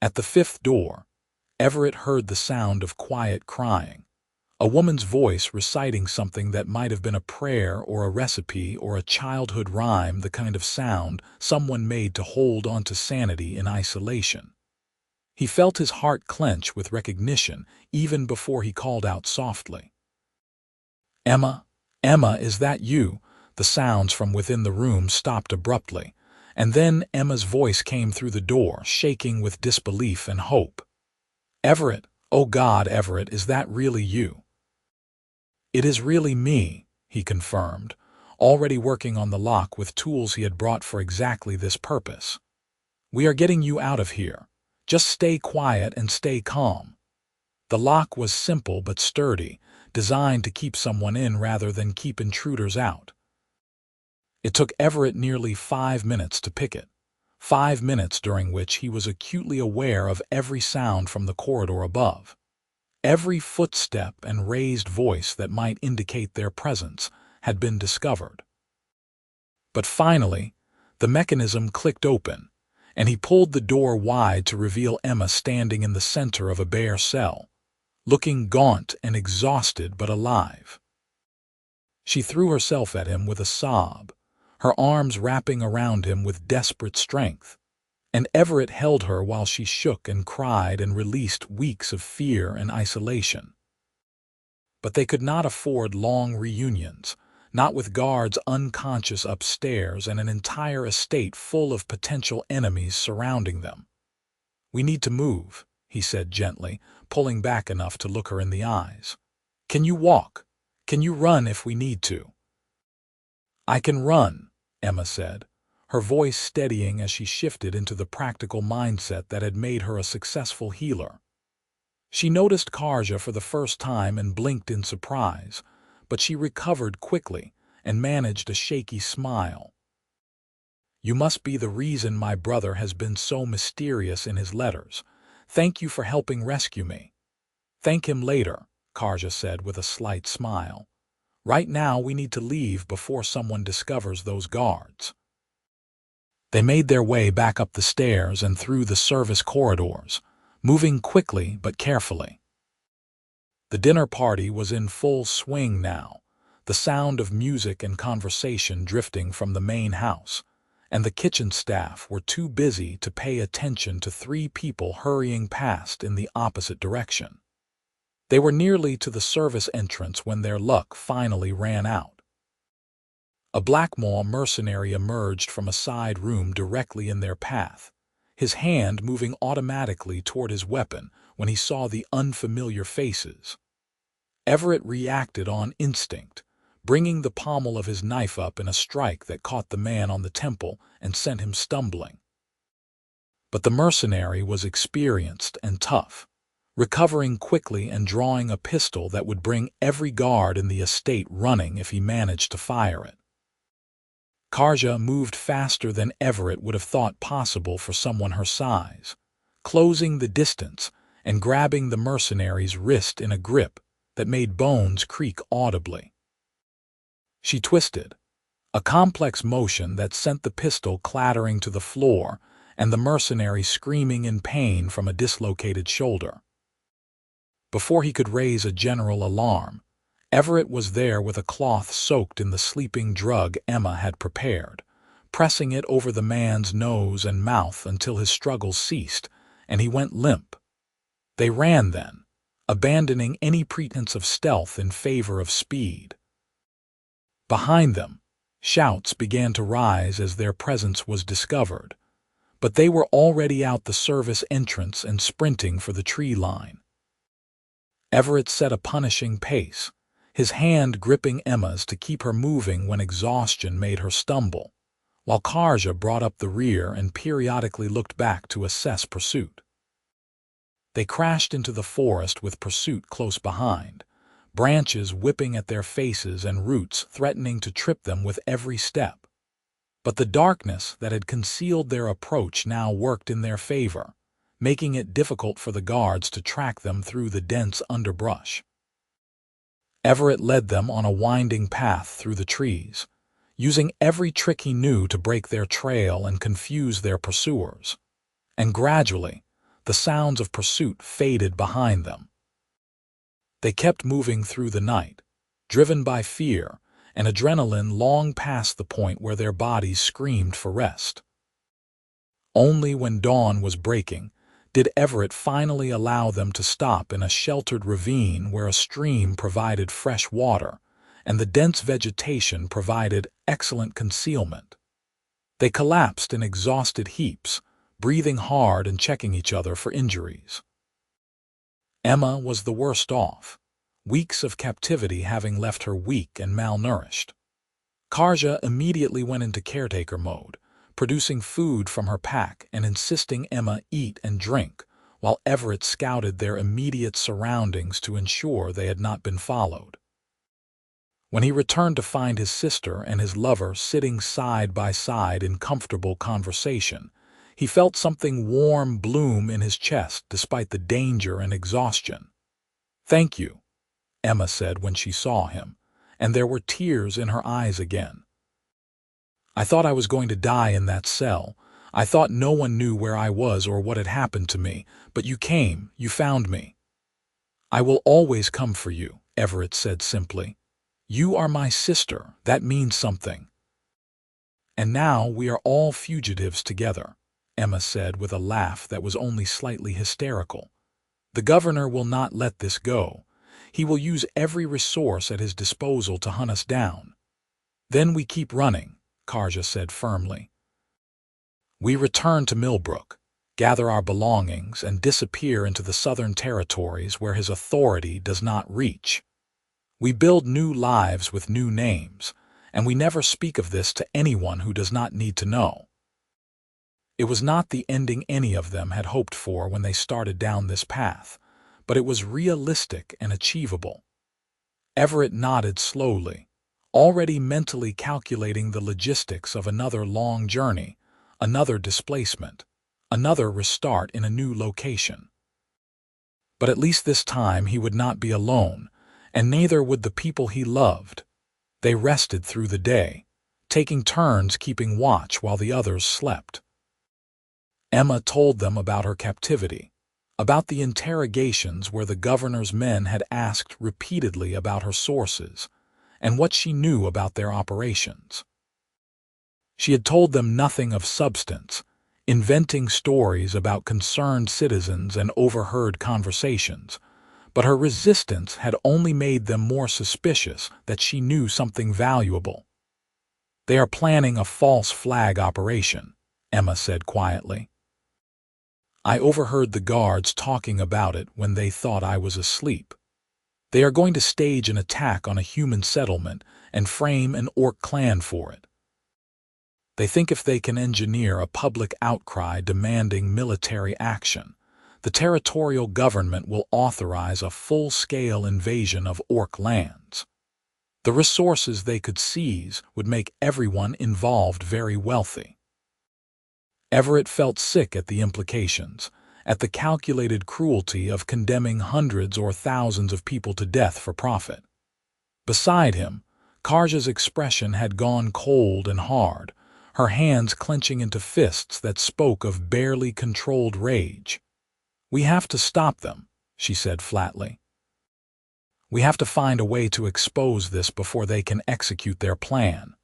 At the 5th door, Everett heard the sound of quiet crying, a woman's voice reciting something that might have been a prayer or a recipe or a childhood rhyme, the kind of sound someone made to hold on to sanity in isolation. He felt his heart clench with recognition even before he called out softly. "Emma, Emma, is that you?" The sounds from within the room stopped abruptly, and then Emma's voice came through the door, shaking with disbelief and hope. "Everett, oh God, Everett, is that really you?" "It is really me," he confirmed, already working on the lock with tools he had brought for exactly this purpose. "We are getting you out of here. Just stay quiet and stay calm." The lock was simple but sturdy, designed to keep someone in rather than keep intruders out. It took Everett nearly 5 minutes to pick it, 5 minutes during which he was acutely aware of every sound from the corridor above. Every footstep and raised voice that might indicate their presence had been discovered. But finally, the mechanism clicked open, and he pulled the door wide to reveal Emma standing in the center of a bare cell, looking gaunt and exhausted but alive. She threw herself at him with a sob, her arms wrapping around him with desperate strength, and Everett held her while she shook and cried and released weeks of fear and isolation. But they could not afford long reunions, not with guards unconscious upstairs and an entire estate full of potential enemies surrounding them. "We need to move," he said gently, pulling back enough to look her in the eyes. "Can you walk? Can you run if we need to?" "I can run," Emma said, her voice steadying as she shifted into the practical mindset that had made her a successful healer. She noticed Karja for the first time and blinked in surprise, but she recovered quickly and managed a shaky smile. "You must be the reason my brother has been so mysterious in his letters. Thank you for helping rescue me." "Thank him later," Karja said with a slight smile. "Right now we need to leave before someone discovers those guards." They made their way back up the stairs and through the service corridors, moving quickly but carefully. The dinner party was in full swing now, the sound of music and conversation drifting from the main house, and the kitchen staff were too busy to pay attention to three people hurrying past in the opposite direction. They were nearly to the service entrance when their luck finally ran out. A Blackmaw mercenary emerged from a side room directly in their path, his hand moving automatically toward his weapon when he saw the unfamiliar faces. Everett reacted on instinct, bringing the pommel of his knife up in a strike that caught the man on the temple and sent him stumbling. But the mercenary was experienced and tough, recovering quickly and drawing a pistol that would bring every guard in the estate running if he managed to fire it. Karja moved faster than Everett would have thought possible for someone her size, closing the distance and grabbing the mercenary's wrist in a grip that made bones creak audibly. She twisted, a complex motion that sent the pistol clattering to the floor and the mercenary screaming in pain from a dislocated shoulder. Before he could raise a general alarm, Everett was there with a cloth soaked in the sleeping drug Emma had prepared, pressing it over the man's nose and mouth until his struggles ceased, and he went limp. They ran then, abandoning any pretense of stealth in favor of speed. Behind them, shouts began to rise as their presence was discovered, but they were already out the service entrance and sprinting for the tree line. Everett set a punishing pace, his hand gripping Emma's to keep her moving when exhaustion made her stumble, while Karja brought up the rear and periodically looked back to assess pursuit. They crashed into the forest with pursuit close behind, branches whipping at their faces and roots threatening to trip them with every step. But the darkness that had concealed their approach now worked in their favor, making it difficult for the guards to track them through the dense underbrush. Everett led them on a winding path through the trees, using every trick he knew to break their trail and confuse their pursuers. And gradually, the sounds of pursuit faded behind them. They kept moving through the night, driven by fear and adrenaline long past the point where their bodies screamed for rest. Only when dawn was breaking did Everett finally allow them to stop in a sheltered ravine where a stream provided fresh water and the dense vegetation provided excellent concealment. They collapsed in exhausted heaps, breathing hard and checking each other for injuries. Emma was the worst off, weeks of captivity having left her weak and malnourished. Karja immediately went into caretaker mode, producing food from her pack and insisting Emma eat and drink, while Everett scouted their immediate surroundings to ensure they had not been followed. When he returned to find his sister and his lover sitting side by side in comfortable conversation, he felt something warm bloom in his chest despite the danger and exhaustion. "Thank you," Emma said when she saw him, and there were tears in her eyes again. "I thought I was going to die in that cell. I thought no one knew where I was or what had happened to me, but you came, you found me." "I will always come for you," Everett said simply. You are my sister. That means something. And now we are all fugitives together, Emma said with a laugh that was only slightly hysterical. The governor will not let this go. He will use every resource at his disposal to hunt us down. Then we keep running, Karja said firmly. We return to Millbrook, gather our belongings, and disappear into the southern territories where his authority does not reach. We build new lives with new names, and we never speak of this to anyone who does not need to know. It was not the ending any of them had hoped for when they started down this path, but it was realistic and achievable. Everett nodded slowly, already mentally calculating the logistics of another long journey, another displacement, another restart in a new location. But at least this time he would not be alone, and neither would the people he loved. They rested through the day, taking turns keeping watch while the others slept. Emma told them about her captivity, about the interrogations where the governor's men had asked repeatedly about her sources, and what she knew about their operations. She had told them nothing of substance, inventing stories about concerned citizens and overheard conversations, but her resistance had only made them more suspicious that she knew something valuable. They are planning a false flag operation, Emma said quietly. I overheard the guards talking about it when they thought I was asleep. They are going to stage an attack on a human settlement and frame an orc clan for it. They think if they can engineer a public outcry demanding military action, the territorial government will authorize a full-scale invasion of orc lands. The resources they could seize would make everyone involved very wealthy. Everett felt sick at the implications, at the calculated cruelty of condemning hundreds or thousands of people to death for profit. Beside him, Karja's expression had gone cold and hard, her hands clenching into fists that spoke of barely controlled rage. We have to stop them, she said flatly. We have to find a way to expose this before they can execute their plan.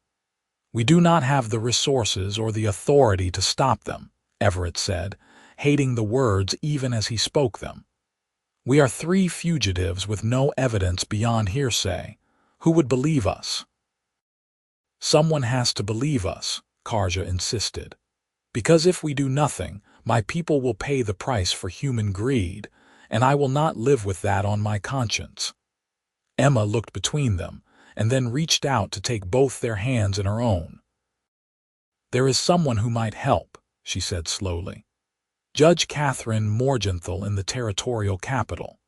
We do not have the resources or the authority to stop them, Everett said, hating the words even as he spoke them. We are 3 fugitives with no evidence beyond hearsay. Who would believe us? Someone has to believe us, Karja insisted. Because if we do nothing, my people will pay the price for human greed, and I will not live with that on my conscience. Emma looked between them, and then reached out to take both their hands in her own. There is someone who might help, she said slowly. Judge Catherine Morgenthau in the territorial capital.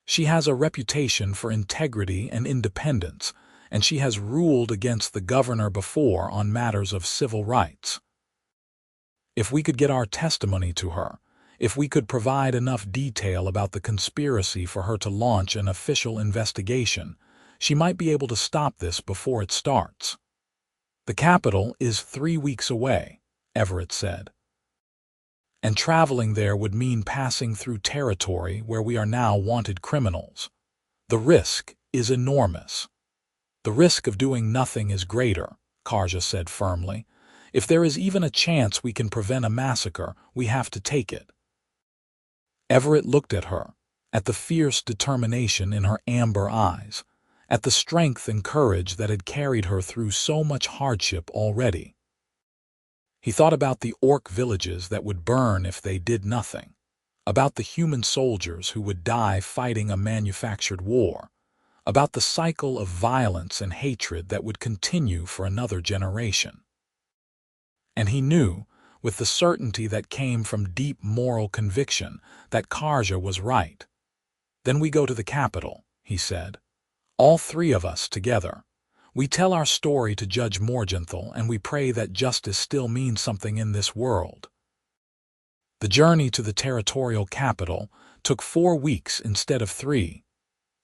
She has a reputation for integrity and independence, and she has ruled against the governor before on matters of civil rights. If we could get our testimony to her, if we could provide enough detail about the conspiracy for her to launch an official investigation, she might be able to stop this before it starts. The capital is 3 weeks away, Everett said. And traveling there would mean passing through territory where we are now wanted criminals. The risk is enormous. The risk of doing nothing is greater, Karja said firmly. If there is even a chance we can prevent a massacre, we have to take it. Everett looked at her, at the fierce determination in her amber eyes, at the strength and courage that had carried her through so much hardship already. He thought about the orc villages that would burn if they did nothing, about the human soldiers who would die fighting a manufactured war, about the cycle of violence and hatred that would continue for another generation. And he knew, with the certainty that came from deep moral conviction, that Karja was right. Then we go to the capital, he said. All 3 of us together. We tell our story to Judge Morgenthau, and we pray that justice still means something in this world. The journey to the territorial capital took 4 weeks instead of 3,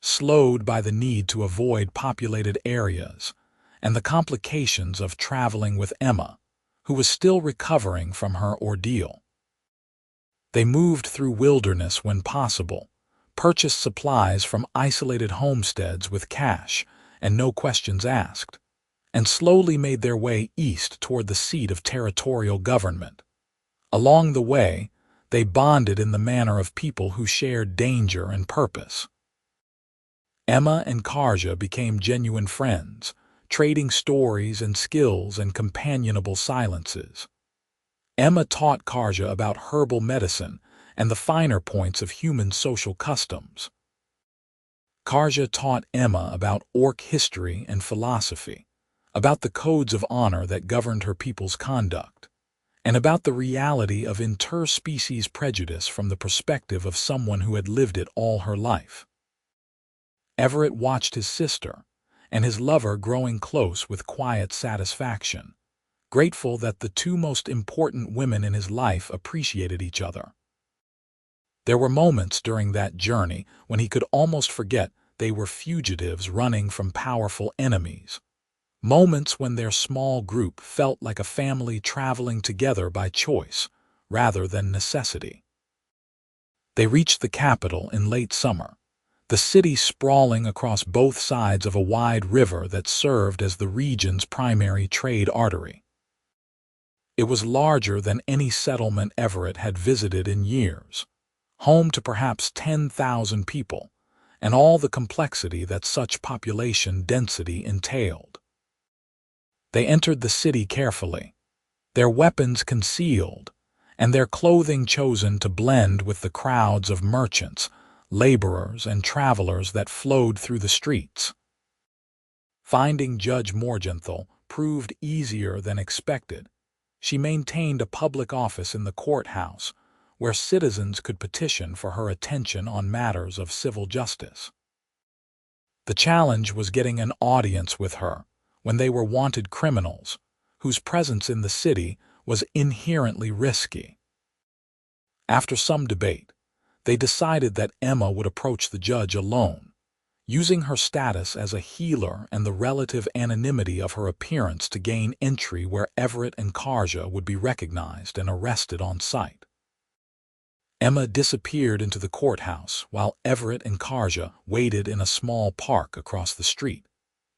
slowed by the need to avoid populated areas and the complications of traveling with Emma, who was still recovering from her ordeal. They moved through wilderness when possible, purchased supplies from isolated homesteads with cash, and no questions asked, and slowly made their way east toward the seat of territorial government. Along the way, they bonded in the manner of people who shared danger and purpose. Emma and Karja became genuine friends, trading stories and skills and companionable silences. Emma taught Karja about herbal medicine and the finer points of human social customs. Karja taught Emma about orc history and philosophy, about the codes of honor that governed her people's conduct, and about the reality of interspecies prejudice from the perspective of someone who had lived it all her life. Everett watched his sister and his lover growing close with quiet satisfaction, grateful that the two most important women in his life appreciated each other. There were moments during that journey when he could almost forget they were fugitives running from powerful enemies. Moments when their small group felt like a family traveling together by choice rather than necessity. They reached the capital in late summer, the city sprawling across both sides of a wide river that served as the region's primary trade artery. It was larger than any settlement Everett had visited in years, home to perhaps 10,000 people, and all the complexity that such population density entailed. They entered the city carefully, their weapons concealed, and their clothing chosen to blend with the crowds of merchants, laborers, and travelers that flowed through the streets. Finding Judge Morgenthau proved easier than expected. She maintained a public office in the courthouse, where citizens could petition for her attention on matters of civil justice. The challenge was getting an audience with her when they were wanted criminals, whose presence in the city was inherently risky. After some debate, they decided that Emma would approach the judge alone, using her status as a healer and the relative anonymity of her appearance to gain entry where Everett and Karja would be recognized and arrested on sight. Emma disappeared into the courthouse while Everett and Karja waited in a small park across the street,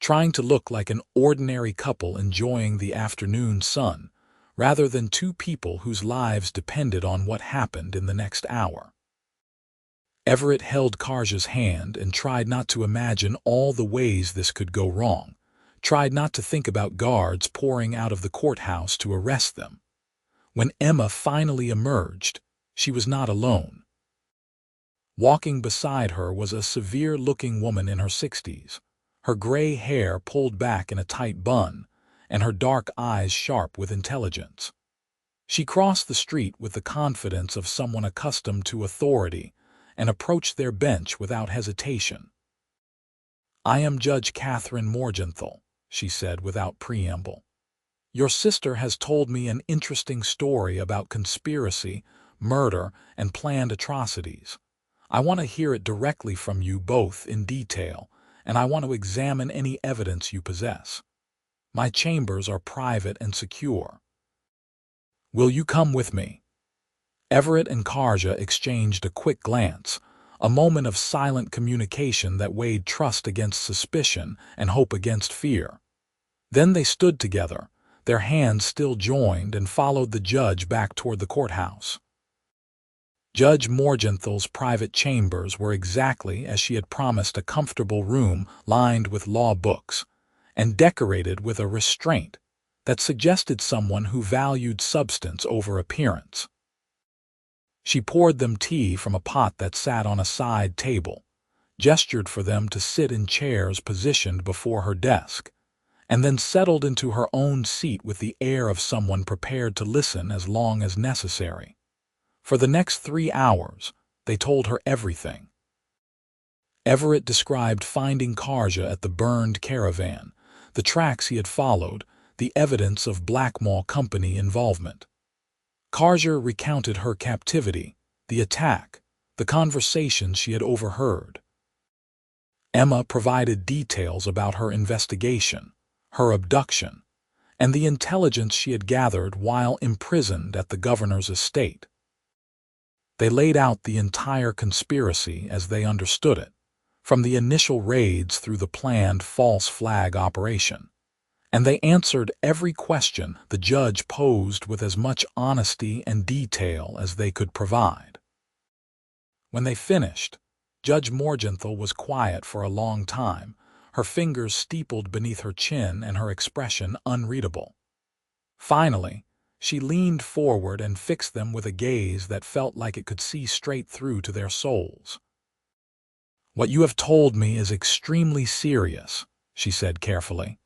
trying to look like an ordinary couple enjoying the afternoon sun, rather than two people whose lives depended on what happened in the next hour. Everett held Karja's hand and tried not to imagine all the ways this could go wrong, tried not to think about guards pouring out of the courthouse to arrest them. When Emma finally emerged, she was not alone. Walking beside her was a severe-looking woman in her 60s, her gray hair pulled back in a tight bun, and her dark eyes sharp with intelligence. She crossed the street with the confidence of someone accustomed to authority and approached their bench without hesitation. "I am Judge Catherine Morgenthau," she said without preamble. "Your sister has told me an interesting story about conspiracy, murder, and planned atrocities. I want to hear it directly from you both in detail, and I want to examine any evidence you possess. My chambers are private and secure. Will you come with me?" Everett and Karja exchanged a quick glance, a moment of silent communication that weighed trust against suspicion and hope against fear. Then they stood together, their hands still joined, and followed the judge back toward the courthouse. Judge Morgenthau's private chambers were exactly as she had promised, a comfortable room lined with law books, and decorated with a restraint that suggested someone who valued substance over appearance. She poured them tea from a pot that sat on a side table, gestured for them to sit in chairs positioned before her desk, and then settled into her own seat with the air of someone prepared to listen as long as necessary. For the next 3 hours, they told her everything. Everett described finding Karja at the burned caravan, the tracks he had followed, the evidence of Black Mall Company involvement. Karja recounted her captivity, the attack, the conversations she had overheard. Emma provided details about her investigation, her abduction, and the intelligence she had gathered while imprisoned at the governor's estate. They laid out the entire conspiracy as they understood it, from the initial raids through the planned false flag operation. And they answered every question the judge posed with as much honesty and detail as they could provide. When they finished, Judge Morgenthau was quiet for a long time, her fingers steepled beneath her chin and her expression unreadable. Finally, she leaned forward and fixed them with a gaze that felt like it could see straight through to their souls. "What you have told me is extremely serious," she said carefully.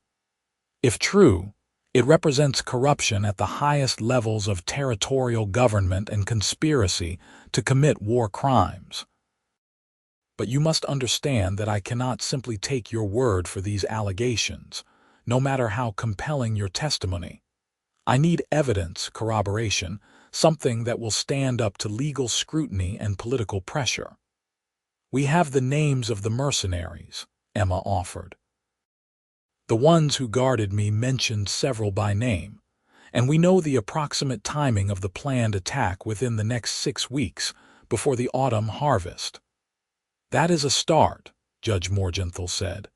"If true, it represents corruption at the highest levels of territorial government and conspiracy to commit war crimes. But you must understand that I cannot simply take your word for these allegations, no matter how compelling your testimony. I need evidence, corroboration, something that will stand up to legal scrutiny and political pressure." "We have the names of the mercenaries," Emma offered. "The ones who guarded me mentioned several by name, and we know the approximate timing of the planned attack within the next 6 weeks, before the autumn harvest." "That is a start," Judge Morgenthau said.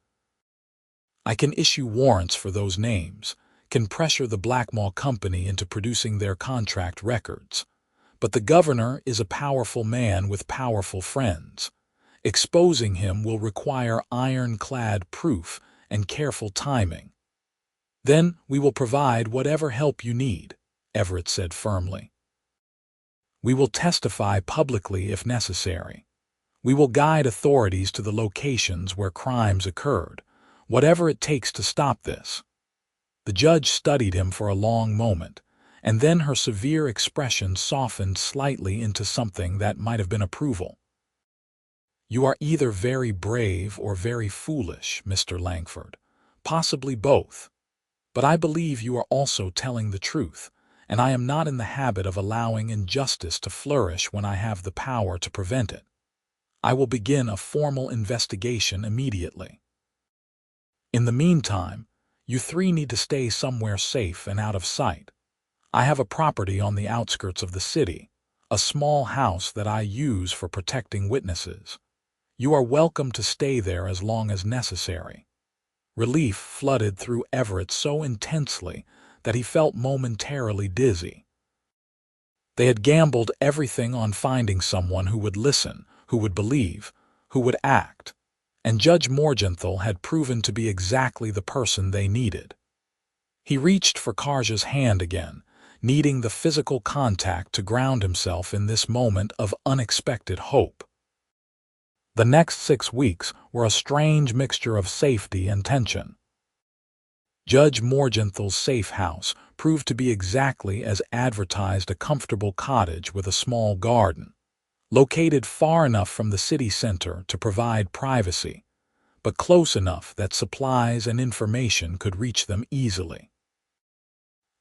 "I can issue warrants for those names, can pressure the Blackmaw Company into producing their contract records. But the governor is a powerful man with powerful friends. Exposing him will require ironclad proof and careful timing." "Then we will provide whatever help you need," Everett said firmly. "We will testify publicly if necessary. We will guide authorities to the locations where crimes occurred, whatever it takes to stop this." The judge studied him for a long moment, and then her severe expression softened slightly into something that might have been approval. "You are either very brave or very foolish, Mr. Langford, possibly both. But I believe you are also telling the truth, and I am not in the habit of allowing injustice to flourish when I have the power to prevent it. I will begin a formal investigation immediately. In the meantime, you three need to stay somewhere safe and out of sight. I have a property on the outskirts of the city, a small house that I use for protecting witnesses. You are welcome to stay there as long as necessary." Relief flooded through Everett so intensely that he felt momentarily dizzy. They had gambled everything on finding someone who would listen, who would believe, who would act, and Judge Morgenthau had proven to be exactly the person they needed. He reached for Karja's hand again, needing the physical contact to ground himself in this moment of unexpected hope. The next 6 weeks were a strange mixture of safety and tension. Judge Morgenthau's safe house proved to be exactly as advertised, a comfortable cottage with a small garden, located far enough from the city center to provide privacy, but close enough that supplies and information could reach them easily.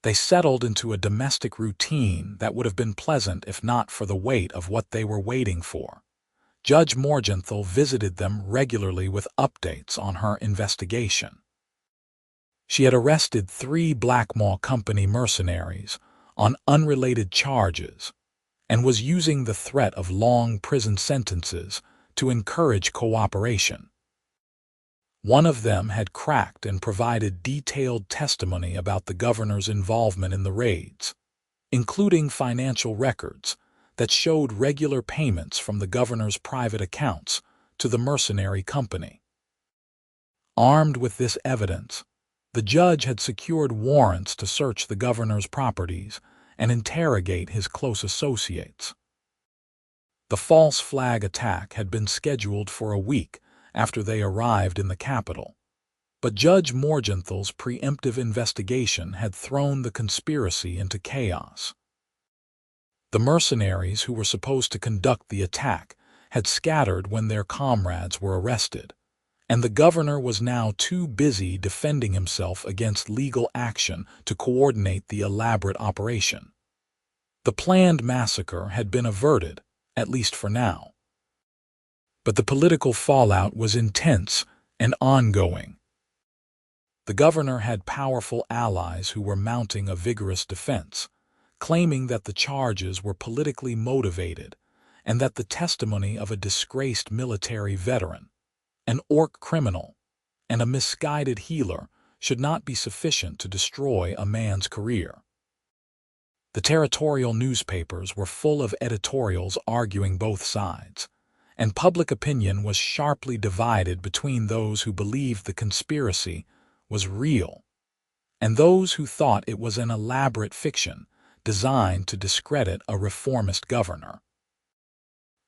They settled into a domestic routine that would have been pleasant if not for the weight of what they were waiting for. Judge Morgenthau visited them regularly with updates on her investigation. She had arrested 3 Blackmaw Company mercenaries on unrelated charges and was using the threat of long prison sentences to encourage cooperation. One of them had cracked and provided detailed testimony about the governor's involvement in the raids, including financial records that showed regular payments from the governor's private accounts to the mercenary company. Armed with this evidence, the judge had secured warrants to search the governor's properties and interrogate his close associates. The false flag attack had been scheduled for a week after they arrived in the capital, but Judge Morgenthau's preemptive investigation had thrown the conspiracy into chaos. The mercenaries who were supposed to conduct the attack had scattered when their comrades were arrested, and the governor was now too busy defending himself against legal action to coordinate the elaborate operation. The planned massacre had been averted, at least for now. But the political fallout was intense and ongoing. The governor had powerful allies who were mounting a vigorous defense, claiming that the charges were politically motivated and that the testimony of a disgraced military veteran, An orc criminal and a misguided healer should not be sufficient to destroy a man's career. The territorial newspapers were full of editorials arguing both sides, and public opinion was sharply divided between those who believed the conspiracy was real and those who thought it was an elaborate fiction designed to discredit a reformist governor.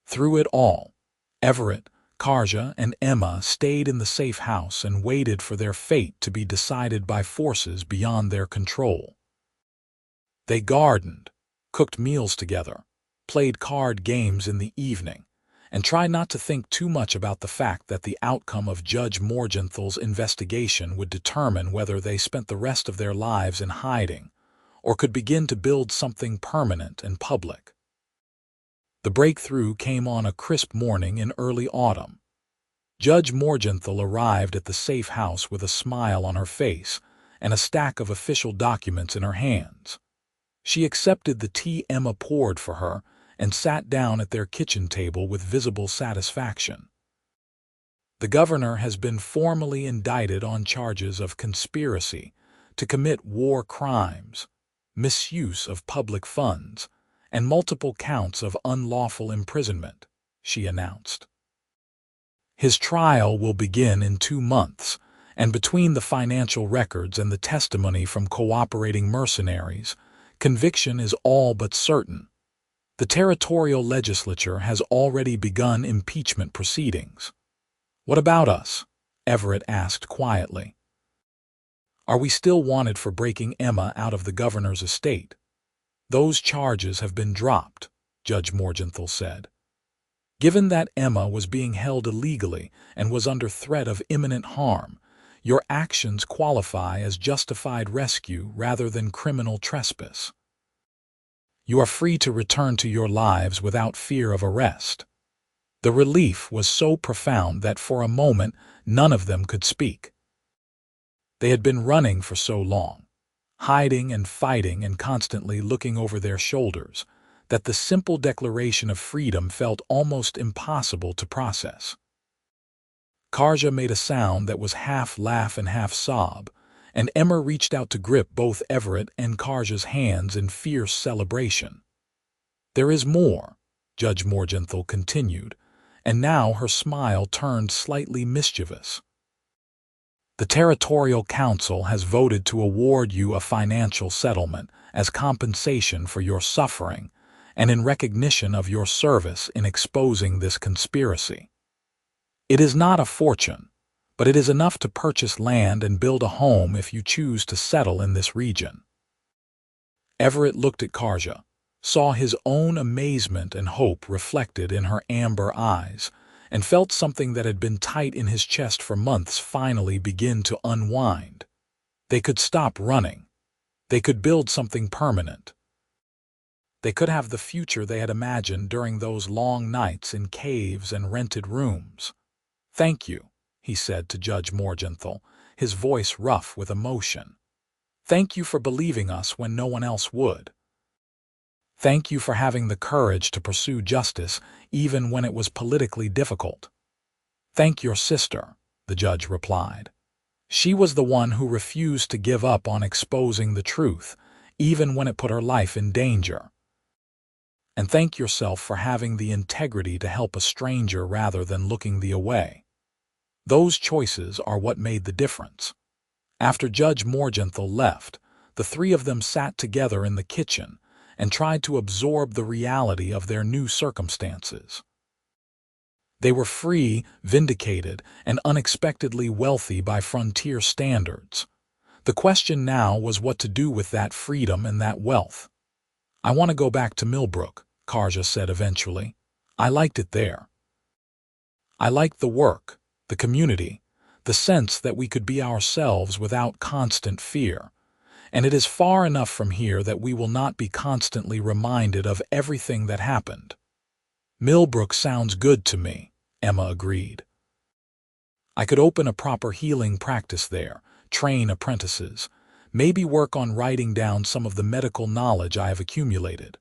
Through it all, Everett, Karja, and Emma stayed in the safe house and waited for their fate to be decided by forces beyond their control. They gardened, cooked meals together, played card games in the evening, and tried not to think too much about the fact that the outcome of Judge Morgenthal's investigation would determine whether they spent the rest of their lives in hiding or could begin to build something permanent and public. The breakthrough came on a crisp morning in early autumn. Judge Morgenthau arrived at the safe house with a smile on her face and a stack of official documents in her hands. She accepted the tea Emma poured for her and sat down at their kitchen table with visible satisfaction. The governor has been formally indicted on charges of conspiracy to commit war crimes, misuse of public funds, and multiple counts of unlawful imprisonment, she announced. His trial will begin in 2 months, and between the financial records and the testimony from cooperating mercenaries, conviction is all but certain. The territorial legislature has already begun impeachment proceedings. What about us? Everett asked quietly. Are we still wanted for breaking Emma out of the governor's estate? Those charges have been dropped, Judge Morgenthau said. Given that Emma was being held illegally and was under threat of imminent harm, your actions qualify as justified rescue rather than criminal trespass. You are free to return to your lives without fear of arrest. The relief was so profound that for a moment none of them could speak. They had been running for so long, hiding and fighting and constantly looking over their shoulders, that the simple declaration of freedom felt almost impossible to process. Karja made a sound that was half laugh and half sob, and Emma reached out to grip both Everett and Karja's hands in fierce celebration. There is more, Judge Morgenthau continued, and now her smile turned slightly mischievous. The Territorial Council has voted to award you a financial settlement as compensation for your suffering and in recognition of your service in exposing this conspiracy. It is not a fortune, but it is enough to purchase land and build a home if you choose to settle in this region. Everett looked at Karja, saw his own amazement and hope reflected in her amber eyes, and felt something that had been tight in his chest for months finally begin to unwind. They could stop running. They could build something permanent. They could have the future they had imagined during those long nights in caves and rented rooms. Thank you, he said to Judge Morgenthau, his voice rough with emotion. Thank you for believing us when no one else would. Thank you for having the courage to pursue justice even when it was politically difficult. Thank your sister, the judge replied. She was the one who refused to give up on exposing the truth, even when it put her life in danger. And thank yourself for having the integrity to help a stranger rather than looking the away. Those choices are what made the difference. After Judge Morgenthau left, the three of them sat together in the kitchen and tried to absorb the reality of their new circumstances. They were free, vindicated, and unexpectedly wealthy by frontier standards. The question now was what to do with that freedom and that wealth. I want to go back to Millbrook, Karja said eventually. I liked it there. I liked the work, the community, the sense that we could be ourselves without constant fear. And it is far enough from here that we will not be constantly reminded of everything that happened. Millbrook sounds good to me, Emma agreed. I could open a proper healing practice there, train apprentices, maybe work on writing down some of the medical knowledge I have accumulated.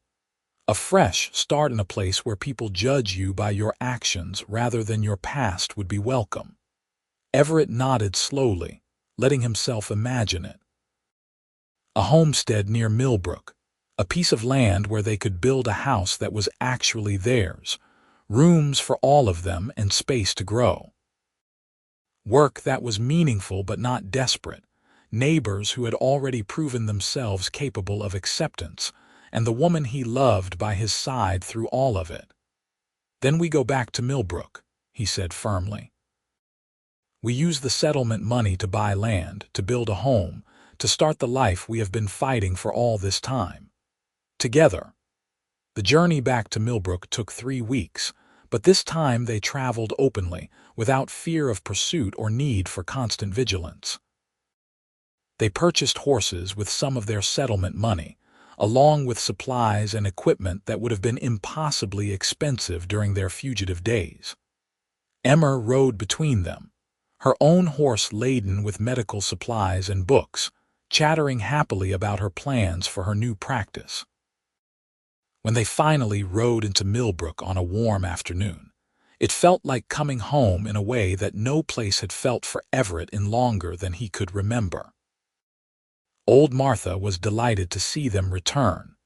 A fresh start in a place where people judge you by your actions rather than your past would be welcome. Everett nodded slowly, letting himself imagine it. A homestead near Millbrook, a piece of land where they could build a house that was actually theirs, rooms for all of them and space to grow. Work that was meaningful but not desperate, neighbors who had already proven themselves capable of acceptance, and the woman he loved by his side through all of it. "Then we go back to Millbrook," he said firmly. "We use the settlement money to buy land, to build a home, to start the life we have been fighting for all this time. Together." The journey back to Millbrook took 3 weeks, but this time they traveled openly, without fear of pursuit or need for constant vigilance. They purchased horses with some of their settlement money, along with supplies and equipment that would have been impossibly expensive during their fugitive days. Emma rode between them, her own horse laden with medical supplies and books, chattering happily about her plans for her new practice. When they finally rode into Millbrook on a warm afternoon, it felt like coming home in a way that no place had felt for Everett in longer than he could remember. Old Martha was delighted to see them return,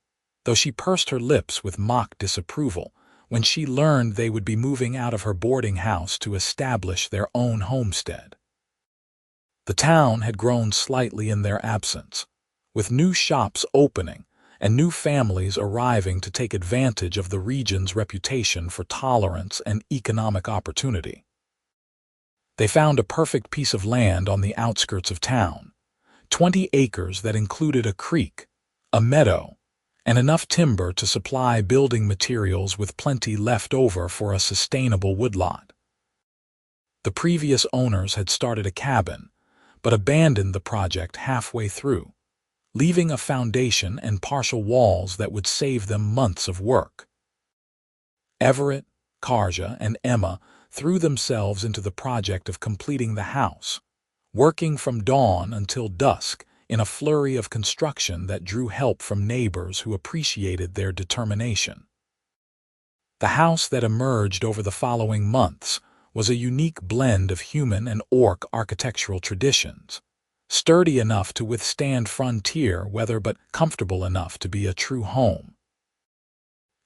though she pursed her lips with mock disapproval when she learned they would be moving out of her boarding house to establish their own homestead. The town had grown slightly in their absence, with new shops opening and new families arriving to take advantage of the region's reputation for tolerance and economic opportunity. They found a perfect piece of land on the outskirts of town, 20 acres that included a creek, a meadow, and enough timber to supply building materials with plenty left over for a sustainable woodlot. The previous owners had started a cabin, but abandoned the project halfway through, leaving a foundation and partial walls that would save them months of work. Everett, Karja, and Emma threw themselves into the project of completing the house, working from dawn until dusk in a flurry of construction that drew help from neighbors who appreciated their determination. The house that emerged over the following months was a unique blend of human and orc architectural traditions, sturdy enough to withstand frontier weather but comfortable enough to be a true home.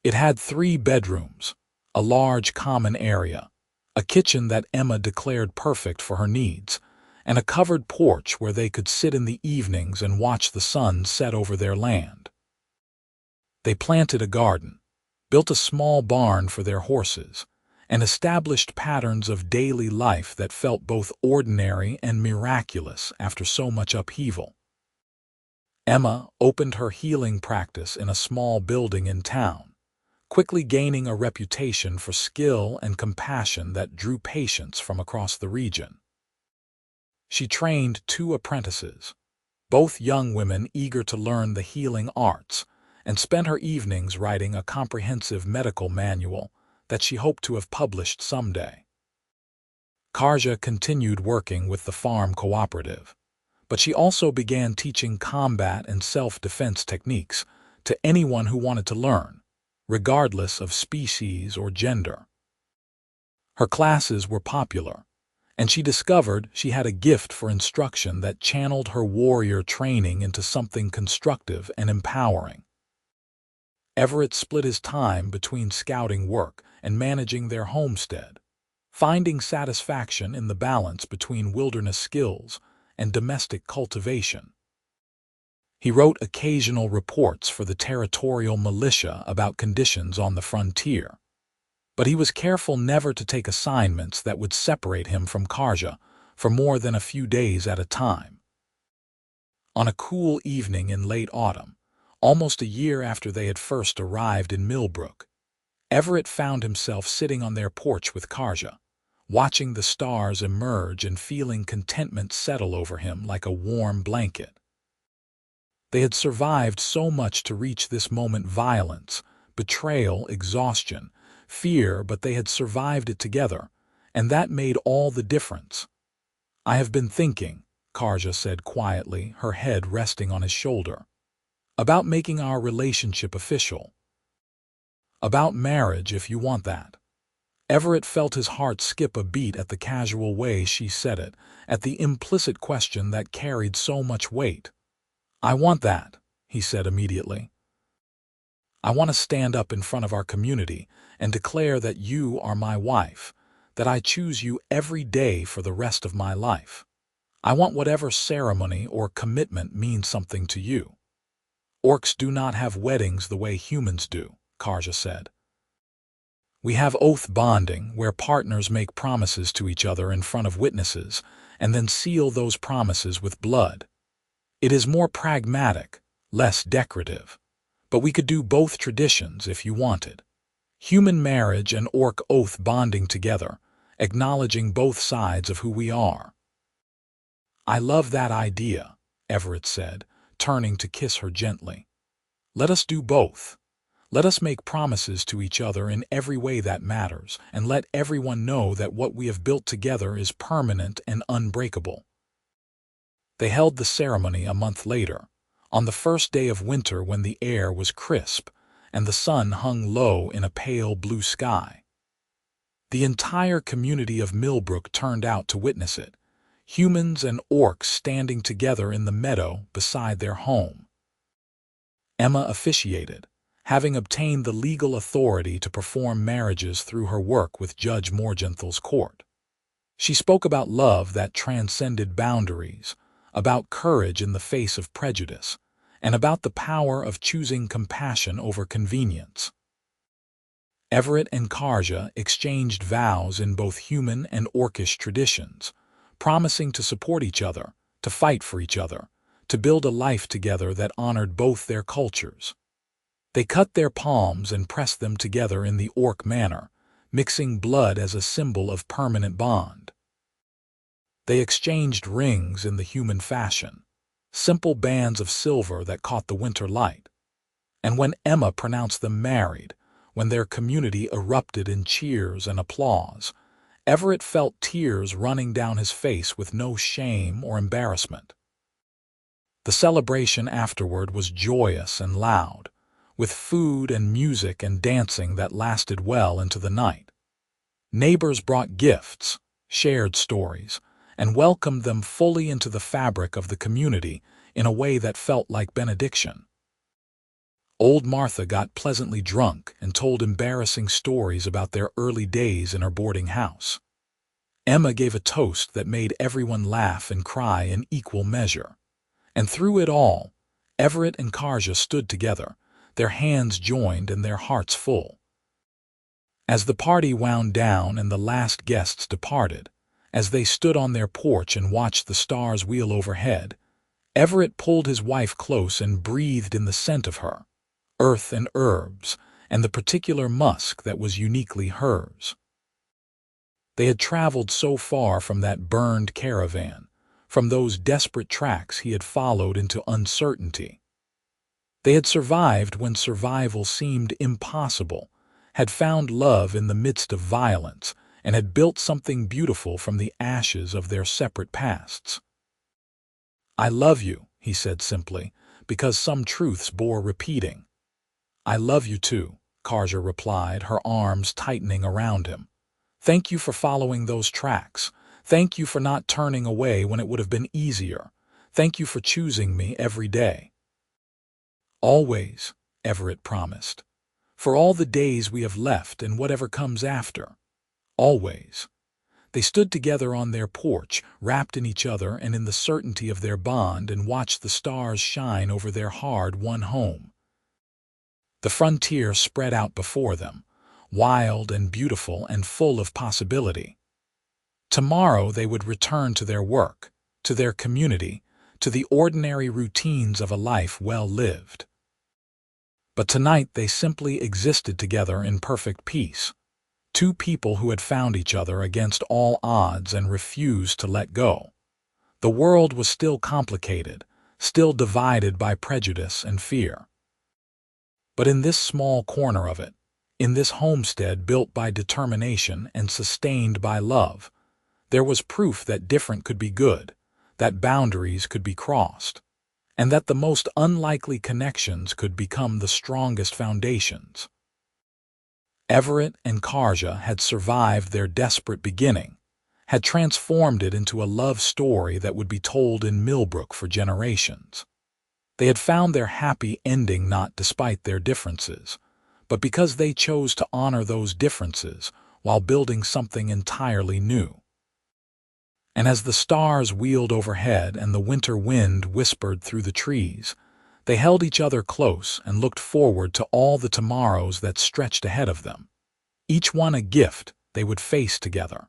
It had 3 bedrooms, a large common area, a kitchen that Emma declared perfect for her needs, and a covered porch where they could sit in the evenings and watch the sun set over their land. They planted a garden, built a small barn for their horses, and established patterns of daily life that felt both ordinary and miraculous after so much upheaval. Emma opened her healing practice in a small building in town, quickly gaining a reputation for skill and compassion that drew patients from across the region. She trained 2 apprentices, both young women eager to learn the healing arts, and spent her evenings writing a comprehensive medical manual that she hoped to have published someday. Karja continued working with the farm cooperative, but she also began teaching combat and self-defense techniques to anyone who wanted to learn, regardless of species or gender. Her classes were popular, and she discovered she had a gift for instruction that channeled her warrior training into something constructive and empowering. Everett split his time between scouting work and managing their homestead, finding satisfaction in the balance between wilderness skills and domestic cultivation. He wrote occasional reports for the territorial militia about conditions on the frontier, but he was careful never to take assignments that would separate him from Karja for more than a few days at a time. On a cool evening in late autumn, almost a year after they had first arrived in Millbrook, Everett found himself sitting on their porch with Karja, watching the stars emerge and feeling contentment settle over him like a warm blanket. They had survived so much to reach this moment: violence, betrayal, exhaustion, fear, but they had survived it together, and that made all the difference. "I have been thinking," Karja said quietly, her head resting on his shoulder, "about making our relationship official. About marriage, if you want that." Everett felt his heart skip a beat at the casual way she said it, at the implicit question that carried so much weight. "I want that," he said immediately. "I want to stand up in front of our community and declare that you are my wife, that I choose you every day for the rest of my life. I want whatever ceremony or commitment means something to you." "Orcs do not have weddings the way humans do," Karja said. "We have oath bonding, where partners make promises to each other in front of witnesses and then seal those promises with blood. It is more pragmatic, less decorative. But we could do both traditions if you wanted. Human marriage and orc oath bonding together, acknowledging both sides of who we are." "I love that idea," Everett said, turning to kiss her gently. "Let us do both. Let us make promises to each other in every way that matters, and let everyone know that what we have built together is permanent and unbreakable." They held the ceremony a month later, on the first day of winter when the air was crisp and the sun hung low in a pale blue sky. The entire community of Millbrook turned out to witness it, humans and orcs standing together in the meadow beside their home. Emma officiated, having obtained the legal authority to perform marriages through her work with Judge Morgenthal's court. She spoke about love that transcended boundaries, about courage in the face of prejudice, and about the power of choosing compassion over convenience. Everett and Karja exchanged vows in both human and orcish traditions, promising to support each other, to fight for each other, to build a life together that honored both their cultures. They cut their palms and pressed them together in the orc manner, mixing blood as a symbol of permanent bond. They exchanged rings in the human fashion, simple bands of silver that caught the winter light. And when Emma pronounced them married, when their community erupted in cheers and applause, Everett felt tears running down his face with no shame or embarrassment. The celebration afterward was joyous and loud, with food and music and dancing that lasted well into the night. Neighbors brought gifts, shared stories, and welcomed them fully into the fabric of the community in a way that felt like benediction. Old Martha got pleasantly drunk and told embarrassing stories about their early days in her boarding house. Emma gave a toast that made everyone laugh and cry in equal measure. And through it all, Everett and Karja stood together, their hands joined and their hearts full. As the party wound down and the last guests departed, as they stood on their porch and watched the stars wheel overhead, Everett pulled his wife close and breathed in the scent of her, earth and herbs, and the particular musk that was uniquely hers. They had traveled so far from that burned caravan, from those desperate tracks he had followed into uncertainty. They had survived when survival seemed impossible, had found love in the midst of violence, and had built something beautiful from the ashes of their separate pasts. "I love you," he said simply, because some truths bore repeating. "I love you too," Karja replied, her arms tightening around him. "Thank you for following those tracks. Thank you for not turning away when it would have been easier. Thank you for choosing me every day." "Always," Everett promised. "For all the days we have left and whatever comes after. Always." They stood together on their porch, wrapped in each other and in the certainty of their bond, and watched the stars shine over their hard-won home. The frontier spread out before them, wild and beautiful and full of possibility. Tomorrow they would return to their work, to their community, to the ordinary routines of a life well lived. But tonight they simply existed together in perfect peace. Two people who had found each other against all odds and refused to let go. The world was still complicated, still divided by prejudice and fear. But in this small corner of it, in this homestead built by determination and sustained by love, there was proof that different could be good, that boundaries could be crossed, and that the most unlikely connections could become the strongest foundations. Everett and Karja had survived their desperate beginning, had transformed it into a love story that would be told in Millbrook for generations. They had found their happy ending not despite their differences, but because they chose to honor those differences while building something entirely new. And as the stars wheeled overhead and the winter wind whispered through the trees, they held each other close and looked forward to all the tomorrows that stretched ahead of them, each one a gift they would face together.